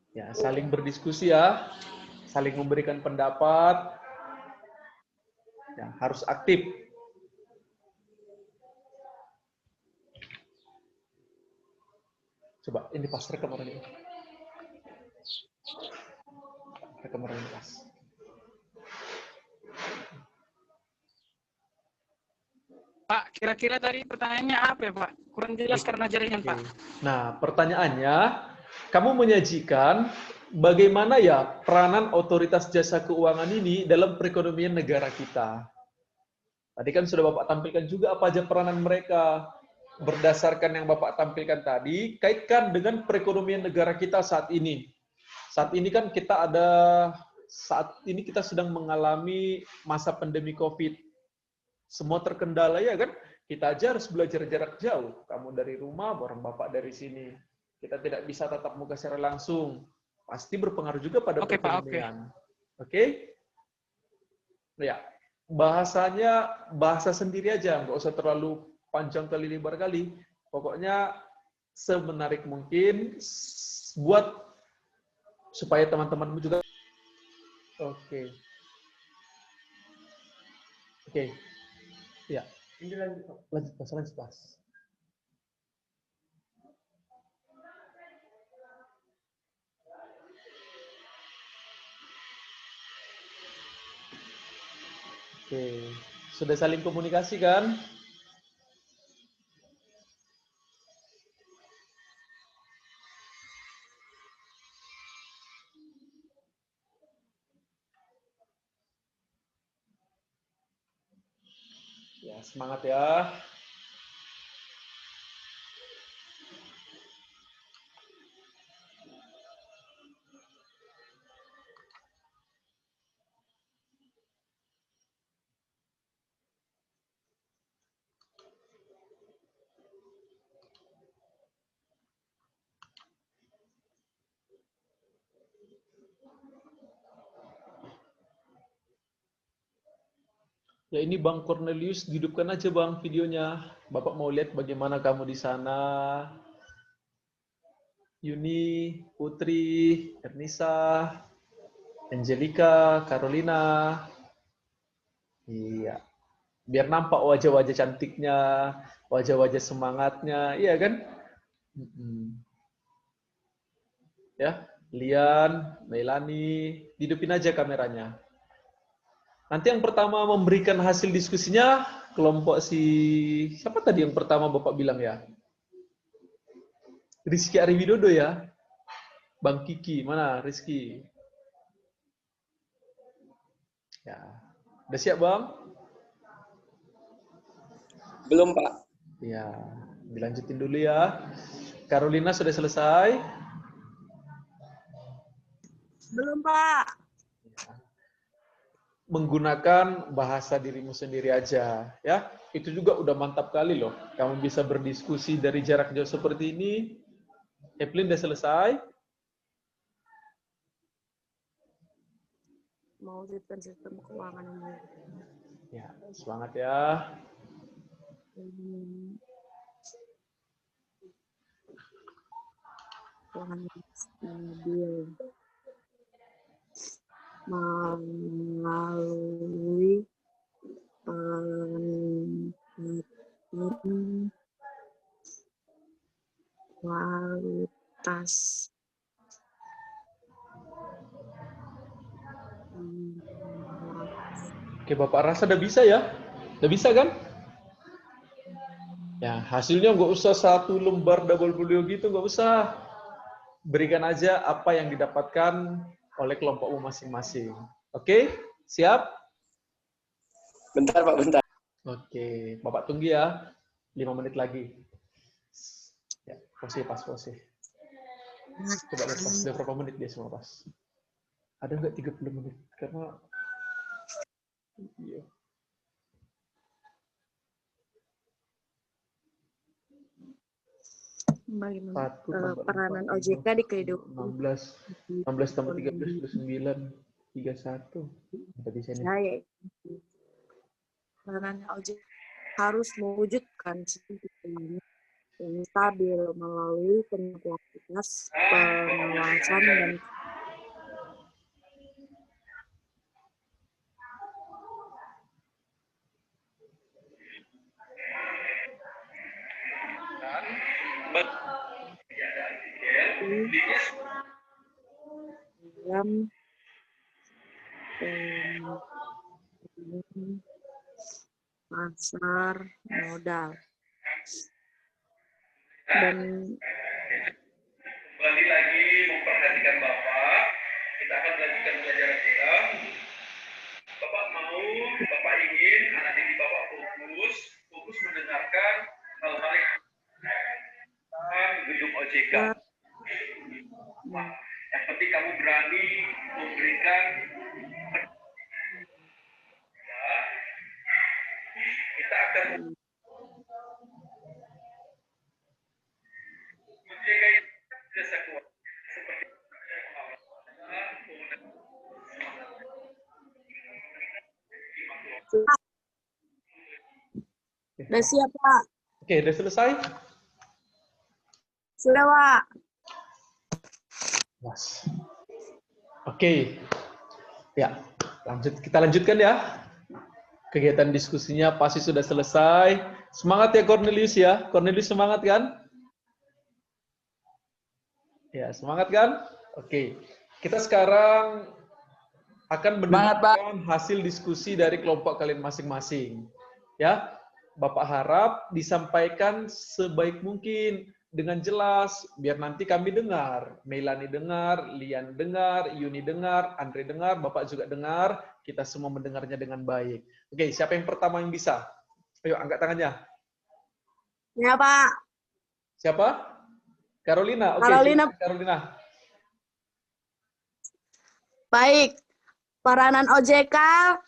Ya, saling berdiskusi ya, saling memberikan pendapat, ya, harus aktif. Coba, ini pas rekam orang ini. Rekam orang ini pas. Pak, kira-kira tadi pertanyaannya apa ya, Pak? Kurang jelas karena jaringan, Pak. Nah, pertanyaannya, kamu menyajikan bagaimana ya peranan otoritas jasa keuangan ini dalam perekonomian negara kita. Tadi kan sudah Bapak tampilkan juga apa aja peranan mereka. Berdasarkan yang Bapak tampilkan tadi, kaitkan dengan perekonomian negara kita saat ini. Saat ini kan saat ini kita sedang mengalami masa pandemi COVID. Semua terkendala ya kan? Kita aja harus belajar jarak jauh. Kamu dari rumah, bareng Bapak dari sini. Kita tidak bisa tatap muka secara langsung. Pasti berpengaruh juga pada perekonomian. Oke? Ya, bahasanya bahasa sendiri aja, nggak usah terlalu panjang kali lebar kali. Pokoknya semenarik mungkin buat supaya teman-temanmu juga. Oke. Oke. Ya. Ini lanjut pas. Oke, sudah saling komunikasi kan? Ya, semangat ya. Ya ini Bang Cornelius, hidupkan aja Bang videonya. Bapak mau lihat bagaimana kamu di sana. Yuni, Putri, Ernisa, Angelica, Carolina. Iya. Biar nampak wajah-wajah cantiknya, wajah-wajah semangatnya, iya kan? Ya, Lian, Melani, hidupin aja kameranya. Nanti yang pertama memberikan hasil diskusinya kelompok siapa tadi yang pertama Bapak bilang ya? Rizky Ariwidodo ya? Bang Kiki, mana Rizky? Ya, udah siap Bang? Belum Pak. Ya, dilanjutin dulu ya. Carolina sudah selesai? Belum Pak. Menggunakan bahasa dirimu sendiri aja, ya. Itu juga udah mantap kali loh. Kamu bisa berdiskusi dari jarak jauh seperti ini. Evelyn udah selesai? Mewujudkan sistem keuangan ini. Ya, semangat ya. Keuangan stabil. Melalui peningkatan kualitas. Oke, Bapak rasa udah bisa ya? Udah bisa kan? Ya, hasilnya nggak usah 1 lembar double folio gitu, nggak usah. Berikan aja apa yang didapatkan oleh kelompokmu masing-masing. Oke? Siap? Bentar Pak, bentar. Oke, Bapak tunggu ya. 5 menit lagi. Ya, pas. Coba lihat pas, udah berapa menit dia semua pas. Ada nggak 30 menit? Karena iya. Bagaimana Satu tambah peranan 4, OJK di kehidupan 16 tambah 13 plus 9, 31. Berarti sini. saya? Peranan OJK harus mewujudkan sistem keuangan yang stabil melalui kualitas pengawasan dan dalam pasar modal dan Kembali lagi memperhatikan Bapak. Kita akan melanjutkan pelajaran kita. Bapak ingin anak didik Bapak fokus mendengarkan hal-hal yang gedung OJK. Yang penting kamu berani memberikan kita akan menjaga jasa keuangan seperti Udah siap, Pak. Oke, udah selesai? Sudah, Pak. Mas. Oke. Ya, kita lanjutkan ya. Kegiatan diskusinya pasti sudah selesai. Semangat ya Cornelius ya. Cornelius semangat kan? Ya, semangat kan? Oke. Kita sekarang akan mendengarkan hasil diskusi dari kelompok kalian masing-masing. Ya. Bapak harap disampaikan sebaik mungkin dengan jelas biar nanti kami dengar, Melani dengar, Lian dengar, Yuni dengar, Andre dengar, Bapak juga dengar, kita semua mendengarnya dengan baik. Oke, siapa yang pertama yang bisa? Ayo angkat tangannya. Ya, Pak. Siapa? Carolina. Oke, Carolina. Baik. Peranan OJK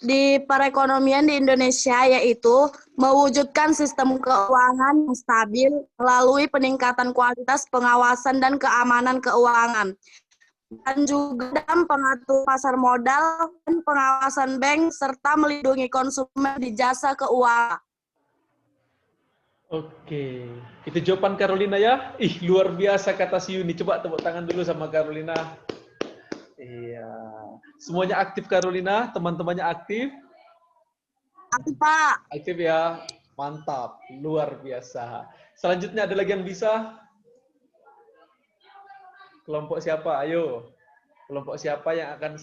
di perekonomian di Indonesia yaitu mewujudkan sistem keuangan yang stabil melalui peningkatan kualitas pengawasan dan keamanan keuangan, dan juga dalam pengatur pasar modal dan pengawasan bank serta melindungi konsumen di jasa keuangan. Oke, itu jawaban Carolina ya. Ih, luar biasa kata si Yuni. Coba tepuk tangan dulu sama Carolina. Iya. Semuanya aktif Carolina, teman-temannya aktif? Aktif, Pak. Aktif ya. Mantap, luar biasa. Selanjutnya ada lagi yang bisa? Kelompok siapa? Ayo. Kelompok siapa yang akan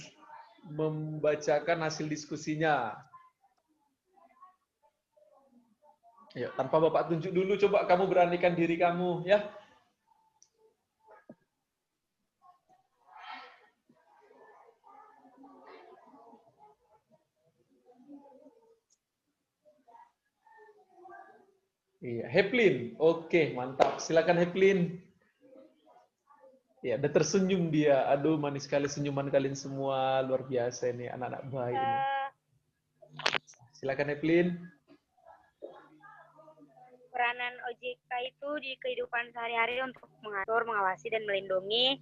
membacakan hasil diskusinya? Ayo, tanpa Bapak tunjuk dulu, coba kamu beranikan diri kamu, ya. Iya, Heplin. Oke, mantap. Silakan Heplin. Ya, udah tersenyum dia. Aduh, manis sekali senyuman kalian semua. Luar biasa ini, anak-anak baik ini. Silakan Heplin. Peranan OJK itu di kehidupan sehari-hari untuk mengatur, mengawasi, dan melindungi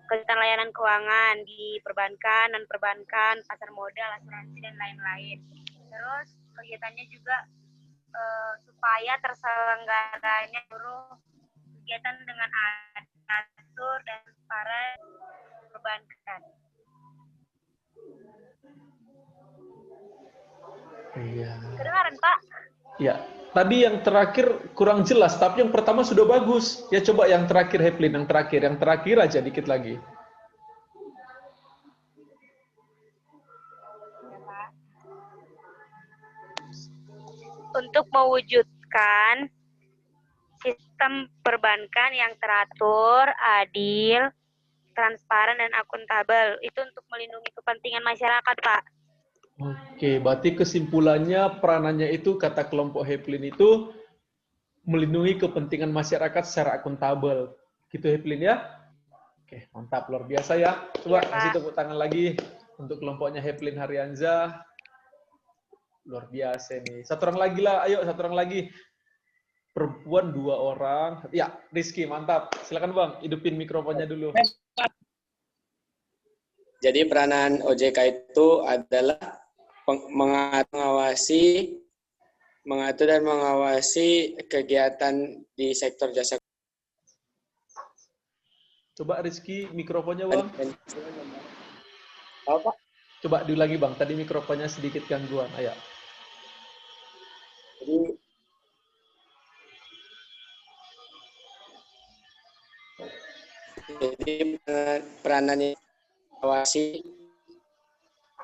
kegiatan layanan keuangan di perbankan, non-perbankan, pasar modal, asuransi, dan lain-lain. Terus kegiatannya juga supaya terselenggaranya seluruh kegiatan dengan atur dan transparan perbankan. Iya. Kedengaran, Pak? Ya, tadi yang terakhir kurang jelas, tapi yang pertama sudah bagus. Ya coba yang terakhir Heplin, yang terakhir aja dikit lagi. Untuk mewujudkan sistem perbankan yang teratur, adil, transparan, dan akuntabel. Itu untuk melindungi kepentingan masyarakat, Pak. Oke, berarti kesimpulannya peranannya itu kata kelompok Heplin itu melindungi kepentingan masyarakat secara akuntabel. Gitu Heplin ya? Oke, mantap, luar biasa ya. Coba kasih tepuk tangan lagi untuk kelompoknya Heplin Haryanza. Luar biasa nih. Satu orang lagi lah, ayo satu orang lagi. Perempuan 2 orang. Ya, Rizky, mantap. Silakan Bang, hidupin mikrofonnya dulu. Jadi peranan OJK itu adalah mengatur dan mengawasi kegiatan di sektor jasa. Coba Rizky, mikrofonnya Bang. Apa? Coba diulangi Bang, tadi mikrofonnya sedikit gangguan. Ayo. Jadi peranannya mengawasi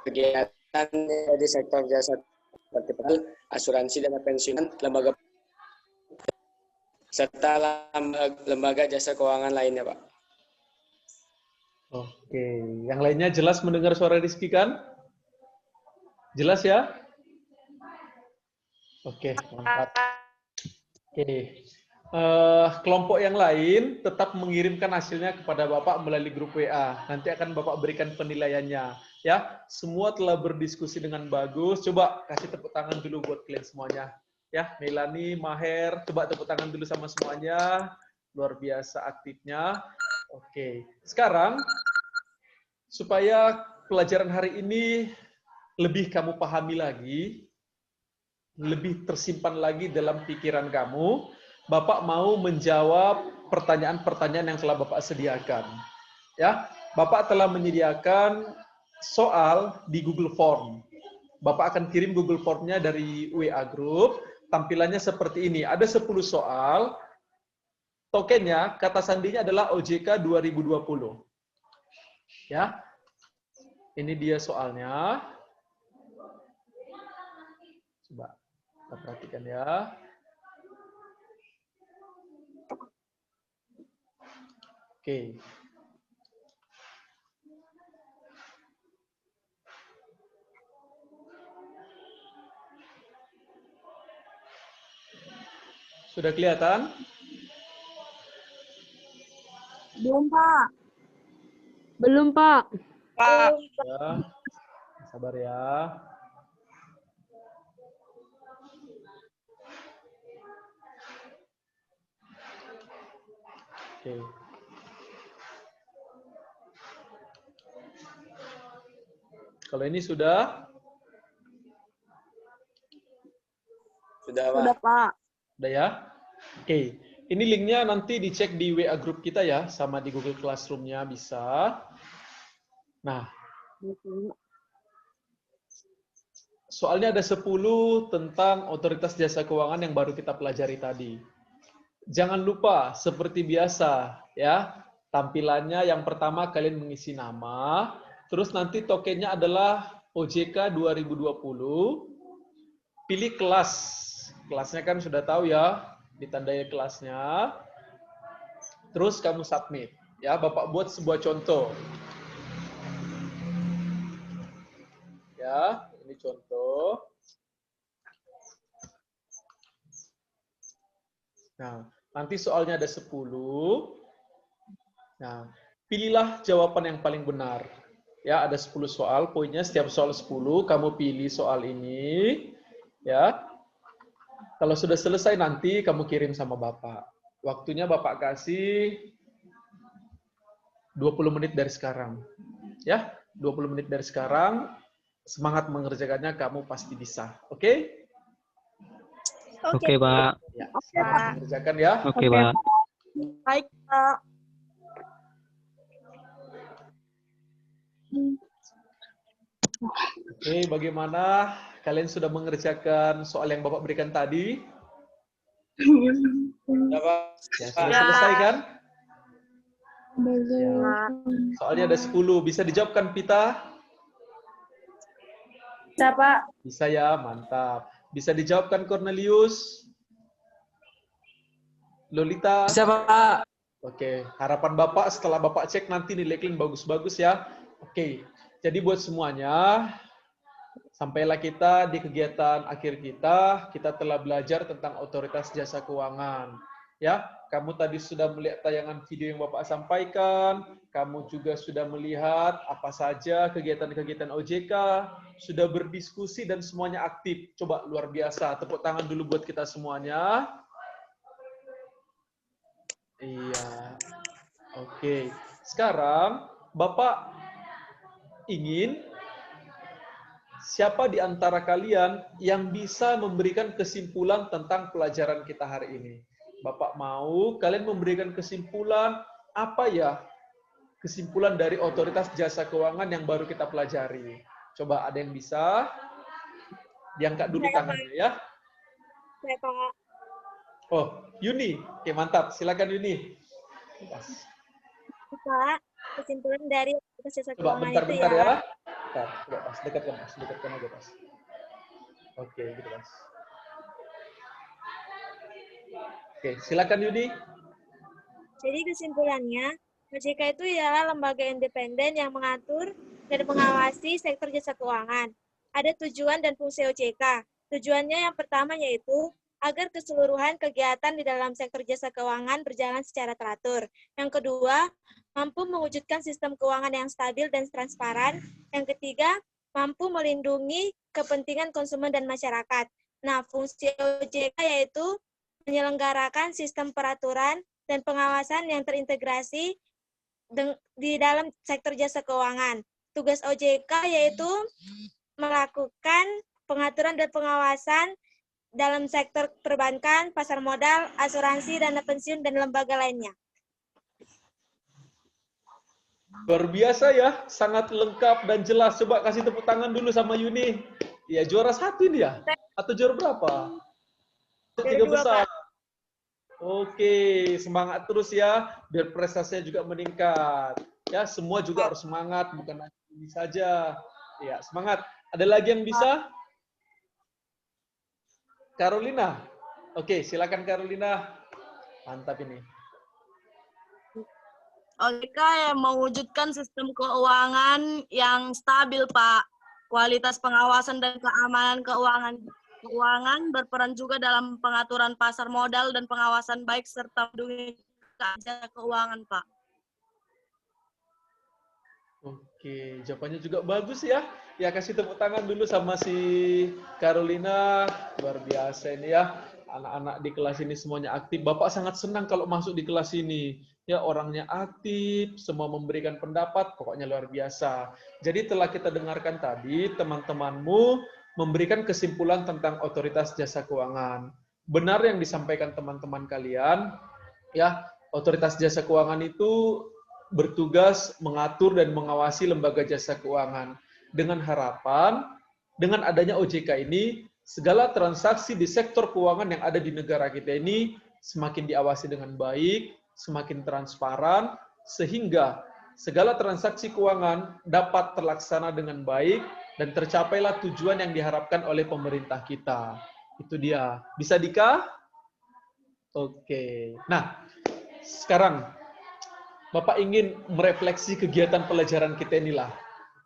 kegiatan di sektor jasa seperti asuransi dana pensiunan, lembaga serta lembaga jasa keuangan lainnya, Pak. Oke, yang lainnya jelas mendengar suara Rizky kan? Jelas ya? Oke, mantap. Oke, kelompok yang lain tetap mengirimkan hasilnya kepada Bapak melalui grup WA. Nanti akan Bapak berikan penilaiannya. Ya, semua telah berdiskusi dengan bagus. Coba kasih tepuk tangan dulu buat kalian semuanya. Ya, Melani, Maher, coba tepuk tangan dulu sama semuanya. Luar biasa aktifnya. Oke, sekarang supaya pelajaran hari ini lebih kamu pahami lagi, lebih tersimpan lagi dalam pikiran kamu, Bapak mau menjawab pertanyaan-pertanyaan yang telah Bapak sediakan. Ya, Bapak telah menyediakan soal di Google Form. Bapak akan kirim Google Form-nya dari WA Group. Tampilannya seperti ini. Ada 10 soal. Tokennya, kata sandinya adalah OJK 2020. Ya, ini dia soalnya. Coba kita perhatikan ya. Oke. Sudah kelihatan? Belum, Pak. Belum, Pak. Ya, sabar ya. Oke. Kalau ini sudah? Sudah, Pak. Sudah, Pak. Udah ya? Oke. Ini linknya nanti dicek di WA Group kita ya, sama di Google Classroom-nya bisa. Nah, soalnya ada 10 tentang otoritas jasa keuangan yang baru kita pelajari tadi. Jangan lupa, seperti biasa, ya, tampilannya yang pertama kalian mengisi nama, terus nanti tokennya adalah OJK 2020, pilih kelas. Kelasnya kan sudah tahu ya, ditandai kelasnya. Terus kamu submit. Ya, Bapak buat sebuah contoh. Ya, ini contoh. Nah, nanti soalnya ada 10. Nah, pilihlah jawaban yang paling benar. Ya, ada 10 soal, poinnya setiap soal 10, kamu pilih soal ini. Ya. Kalau sudah selesai nanti kamu kirim sama Bapak. Waktunya Bapak kasih 20 menit dari sekarang. Ya, 20 menit dari sekarang. Semangat mengerjakannya, kamu pasti bisa. Oke? Oke, Pak. Ya, semangat mengerjakan ya. Oke, Pak. Baik, Pak. Oke, bagaimana? Kalian sudah mengerjakan soal yang Bapak berikan tadi? Sudah, Pak. Ya, sudah selesai kan? Belum. Ya. Soalnya ada 10. Bisa dijawabkan, Pita? Bisa, Pak. Bisa ya, mantap. Bisa dijawabkan, Cornelius? Lolita? Bisa, Pak. Oke, harapan Bapak setelah Bapak cek nanti nilai kalian bagus-bagus ya. Oke, jadi buat semuanya, sampailah kita di kegiatan akhir kita telah belajar tentang otoritas jasa keuangan. Ya, kamu tadi sudah melihat tayangan video yang Bapak sampaikan, kamu juga sudah melihat apa saja kegiatan-kegiatan OJK, sudah berdiskusi dan semuanya aktif. Coba luar biasa, tepuk tangan dulu buat kita semuanya. Iya. Oke. Sekarang Bapak ingin siapa di antara kalian yang bisa memberikan kesimpulan tentang pelajaran kita hari ini? Bapak mau kalian memberikan kesimpulan apa ya? Kesimpulan dari otoritas jasa keuangan yang baru kita pelajari. Coba ada yang bisa? Diangkat dulu tangannya ya. Saya Pak. Oh, Yuni. Oke, mantap. Silakan Yuni. Pak, kesimpulan dari otoritas jasa Coba keuangan bentar-bentar itu ya. Bentar, coba Mas, dekatkan aja Mas. Oke, gitu Mas. Oke, silakan Yuni. Jadi kesimpulannya, OJK itu ialah lembaga independen yang mengatur dan mengawasi sektor jasa keuangan. Ada tujuan dan fungsi OJK. Tujuannya yang pertama yaitu agar keseluruhan kegiatan di dalam sektor jasa keuangan berjalan secara teratur. Yang kedua, mampu mewujudkan sistem keuangan yang stabil dan transparan. Yang ketiga, mampu melindungi kepentingan konsumen dan masyarakat. Nah, fungsi OJK yaitu menyelenggarakan sistem peraturan dan pengawasan yang terintegrasi di dalam sektor jasa keuangan. Tugas OJK yaitu melakukan pengaturan dan pengawasan dalam sektor perbankan, pasar modal, asuransi, dana pensiun, dan lembaga lainnya. Luar biasa ya, sangat lengkap dan jelas. Coba kasih tepuk tangan dulu sama Yuni. Ya, juara 1 ini ya? Atau juara berapa? 3 besar. Oke, semangat terus ya, biar prestasinya juga meningkat. Ya, semua juga harus semangat, bukan hanya ini saja. Ya, semangat. Ada lagi yang bisa? Carolina. Oke, silakan Carolina. Mantap ini. OJK yang mewujudkan sistem keuangan yang stabil, Pak. Kualitas pengawasan dan keamanan keuangan berperan juga dalam pengaturan pasar modal dan pengawasan baik serta melindungi jasa keuangan, Pak. Oke, jawabannya juga bagus ya. Ya, kasih tepuk tangan dulu sama si Carolina. Luar biasa ini ya. Anak-anak di kelas ini semuanya aktif. Bapak sangat senang kalau masuk di kelas ini. Ya, orangnya aktif, semua memberikan pendapat, pokoknya luar biasa. Jadi telah kita dengarkan tadi, teman-temanmu memberikan kesimpulan tentang otoritas jasa keuangan. Benar yang disampaikan teman-teman kalian, ya, otoritas jasa keuangan itu bertugas mengatur dan mengawasi lembaga jasa keuangan. Dengan harapan, dengan adanya OJK ini, segala transaksi di sektor keuangan yang ada di negara kita ini semakin diawasi dengan baik, semakin transparan, sehingga segala transaksi keuangan dapat terlaksana dengan baik dan tercapailah tujuan yang diharapkan oleh pemerintah kita. Itu dia. Bisa Dika? Oke. Nah, sekarang Bapak ingin merefleksi kegiatan pelajaran kita inilah.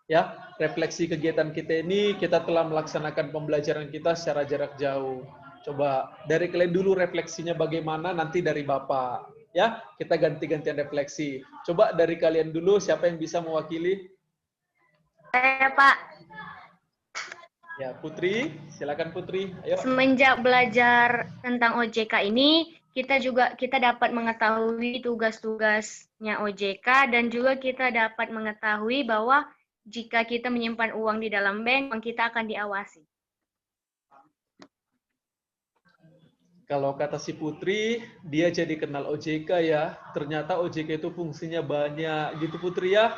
Ya, refleksi kegiatan kita ini, kita telah melaksanakan pembelajaran kita secara jarak jauh. Coba dari kalian dulu refleksinya bagaimana, nanti dari Bapak. Ya, kita ganti-gantian refleksi. Coba dari kalian dulu, siapa yang bisa mewakili? Saya, Pak. Ya, Putri. Silakan Putri. Ayo. Semenjak belajar tentang OJK ini, kita dapat mengetahui tugas-tugasnya OJK dan juga kita dapat mengetahui bahwa jika kita menyimpan uang di dalam bank, uang kita akan diawasi. Kalau kata si Putri, dia jadi kenal OJK ya. Ternyata OJK itu fungsinya banyak, gitu Putri ya.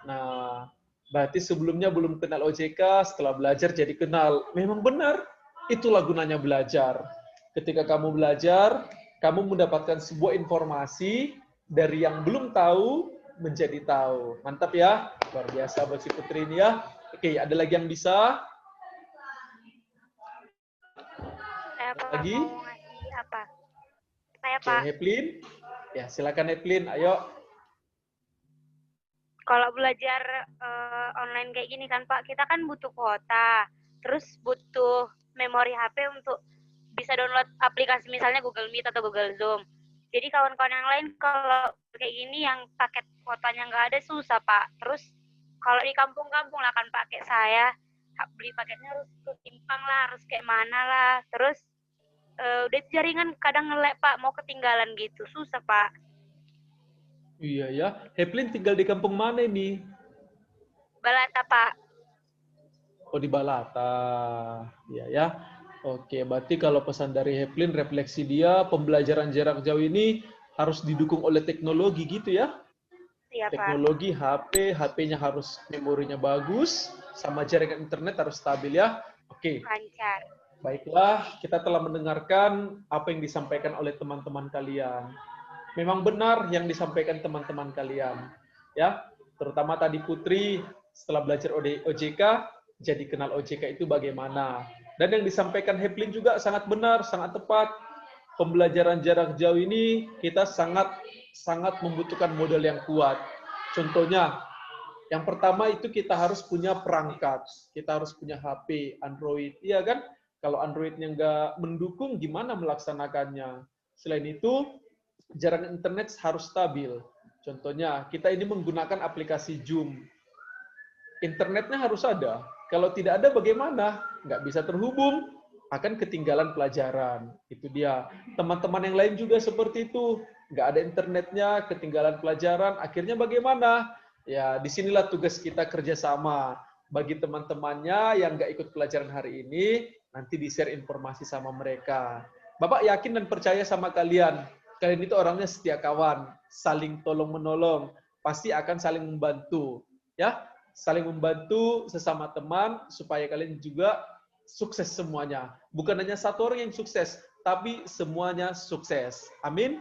Nah, berarti sebelumnya belum kenal OJK, setelah belajar jadi kenal. Memang benar, itulah gunanya belajar. Ketika kamu belajar, kamu mendapatkan sebuah informasi dari yang belum tahu menjadi tahu. Mantap ya, luar biasa buat si Putri ini ya. Oke, ada lagi yang bisa? Lagi? Apa? Saya, Oke, Pak. Evelyn. Ya, silakan Evelyn, ayo. kalau belajar online kayak gini kan Pak, kita kan butuh kuota, terus butuh memori HP untuk bisa download aplikasi misalnya Google Meet atau Google Zoom. Jadi kawan-kawan yang lain kalau kayak gini yang paket kuotanya nggak ada susah Pak. Terus kalau di kampung-kampung lah kan Pak, kayak saya beli paketnya harus ke Simpang lah, harus kayak mana lah. Terus udah jaringan kadang nge-lag Pak, mau ketinggalan gitu, susah Pak. Iya ya. Heplin tinggal di kampung mana ini? Balata Pak. Oh, di Balata. Iya ya. Oke, berarti kalau pesan dari Heplin, refleksi dia, pembelajaran jarak jauh ini harus didukung oleh teknologi gitu ya? Iya Pak. Teknologi HP, HP-nya harus memorinya bagus, sama jaringan internet harus stabil ya. Oke. Lancar. Baiklah, kita telah mendengarkan apa yang disampaikan oleh teman-teman kalian. Memang benar yang disampaikan teman-teman kalian. Ya, terutama tadi Putri setelah belajar OJK, jadi kenal OJK itu bagaimana. Dan yang disampaikan Heplin juga sangat benar, sangat tepat. Pembelajaran jarak jauh ini kita sangat membutuhkan modal yang kuat. Contohnya, yang pertama itu kita harus punya perangkat. Kita harus punya HP, Android. Iya kan? Kalau Androidnya nggak mendukung, gimana melaksanakannya? Selain itu, jaringan internet harus stabil. Contohnya, kita ini menggunakan aplikasi Zoom. Internetnya harus ada. Kalau tidak ada, bagaimana? Nggak bisa terhubung, akan ketinggalan pelajaran. Itu dia. Teman-teman yang lain juga seperti itu. Nggak ada internetnya, ketinggalan pelajaran. Akhirnya bagaimana? Ya, disinilah tugas kita kerjasama. Bagi teman-temannya yang nggak ikut pelajaran hari ini, nanti di-share informasi sama mereka. Bapak yakin dan percaya sama kalian. Kalian itu orangnya setia kawan, saling tolong-menolong, pasti akan saling membantu. Ya, saling membantu sesama teman, supaya kalian juga sukses semuanya. Bukan hanya satu orang yang sukses, tapi semuanya sukses. Amin?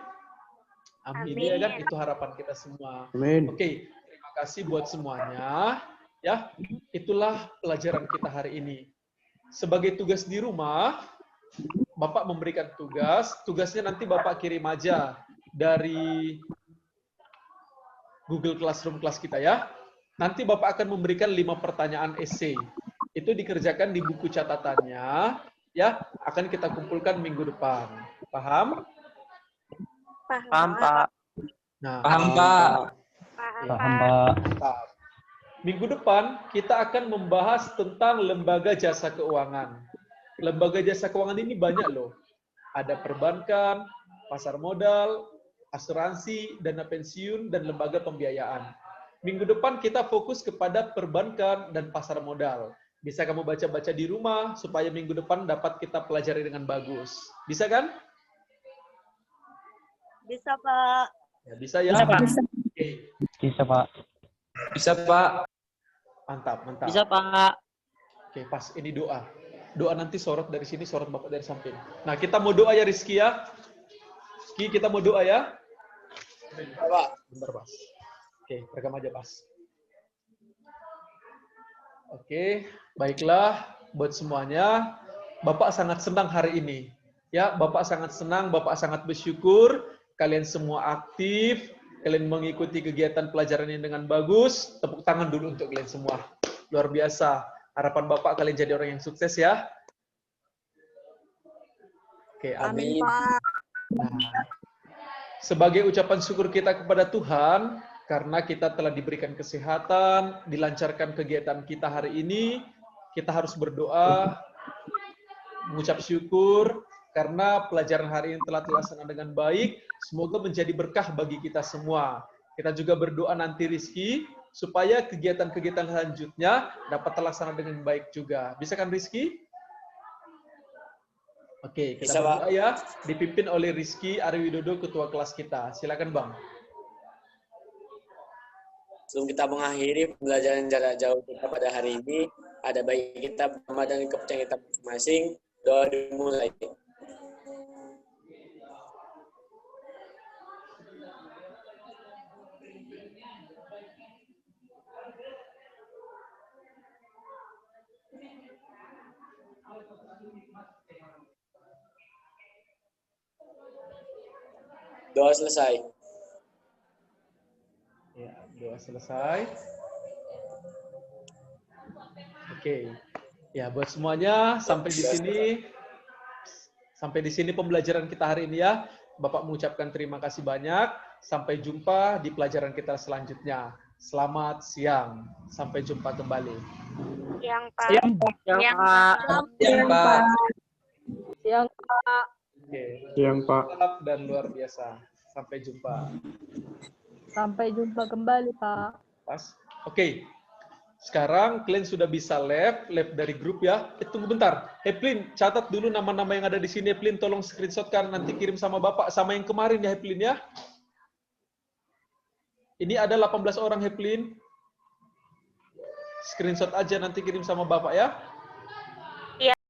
Amin. Ya kan? Itu harapan kita semua. Amin. Oke, terima kasih buat semuanya. Ya, itulah pelajaran kita hari ini. Sebagai tugas di rumah, Bapak memberikan tugasnya nanti Bapak kirim aja dari Google Classroom kelas kita ya. Nanti Bapak akan memberikan 5 pertanyaan essay. Itu dikerjakan di buku catatannya, ya, akan kita kumpulkan minggu depan. Paham? Paham, Pak. Nah, Paham, Pak. Paham, Pak. Mantap. Minggu depan kita akan membahas tentang lembaga jasa keuangan. Lembaga jasa keuangan ini banyak loh. Ada perbankan, pasar modal, asuransi, dana pensiun, dan lembaga pembiayaan. Minggu depan kita fokus kepada perbankan dan pasar modal. Bisa kamu baca-baca di rumah supaya minggu depan dapat kita pelajari dengan bagus. Bisa kan? Bisa, Pak. Ya, bisa ya? Bisa, Pak. Oke. Bisa, Pak. Bisa, Pak. Mantap, mantap. Bisa, Pak. Oke, pas. Ini doa. Doa nanti sorot dari sini, sorot Bapak dari samping. Nah, kita mau doa ya Rizky ya. Rizky, kita mau doa ya. Pak. Bentar, Pas. Oke, rekam aja, Pas. Oke, baiklah buat semuanya. Bapak sangat senang hari ini. Ya, Bapak sangat senang, Bapak sangat bersyukur. Kalian semua aktif, kalian mengikuti kegiatan pelajaran ini dengan bagus. Tepuk tangan dulu untuk kalian semua. Luar biasa. Harapan Bapak kalian jadi orang yang sukses ya. Oke, Amin, amin. Pak. Nah, sebagai ucapan syukur kita kepada Tuhan, karena kita telah diberikan kesehatan, dilancarkan kegiatan kita hari ini, kita harus berdoa, mengucap syukur, karena pelajaran hari ini telah terlaksana dengan baik, semoga menjadi berkah bagi kita semua. Kita juga berdoa nanti Rizky, supaya kegiatan-kegiatan selanjutnya dapat terlaksana dengan baik juga. Bisa kan Rizky? Oke, kita berdoa ya, dipimpin oleh Rizky Ariwidodo, ketua kelas kita. Silakan Bang. Sebelum kita mengakhiri pembelajaran jarak jauh kita pada hari ini, ada baik kita bersama dengan kepercayaan kita masing-masing. Doa dimulai. Doa selesai. Ya. Doa selesai. Oke. Ya, buat semuanya sampai di sini pembelajaran kita hari ini ya. Bapak mengucapkan terima kasih banyak. Sampai jumpa di pelajaran kita selanjutnya. Selamat siang. Sampai jumpa kembali. Siang, Pak. Siang, Pak. Siang, Pak. Siang, Pak. Siang, Pak. Oke. Siang, Pak. Mantap dan luar biasa. Sampai jumpa. Sampai jumpa kembali, Pak. Pas. Oke. Sekarang kalian sudah bisa lab dari grup ya. Tunggu bentar. Heplin, catat dulu nama-nama yang ada di sini. Heplin, tolong screenshotkan, nanti kirim sama Bapak. Sama yang kemarin ya, Heplin ya. Ini ada 18 orang, Heplin. Screenshot aja, nanti kirim sama Bapak ya.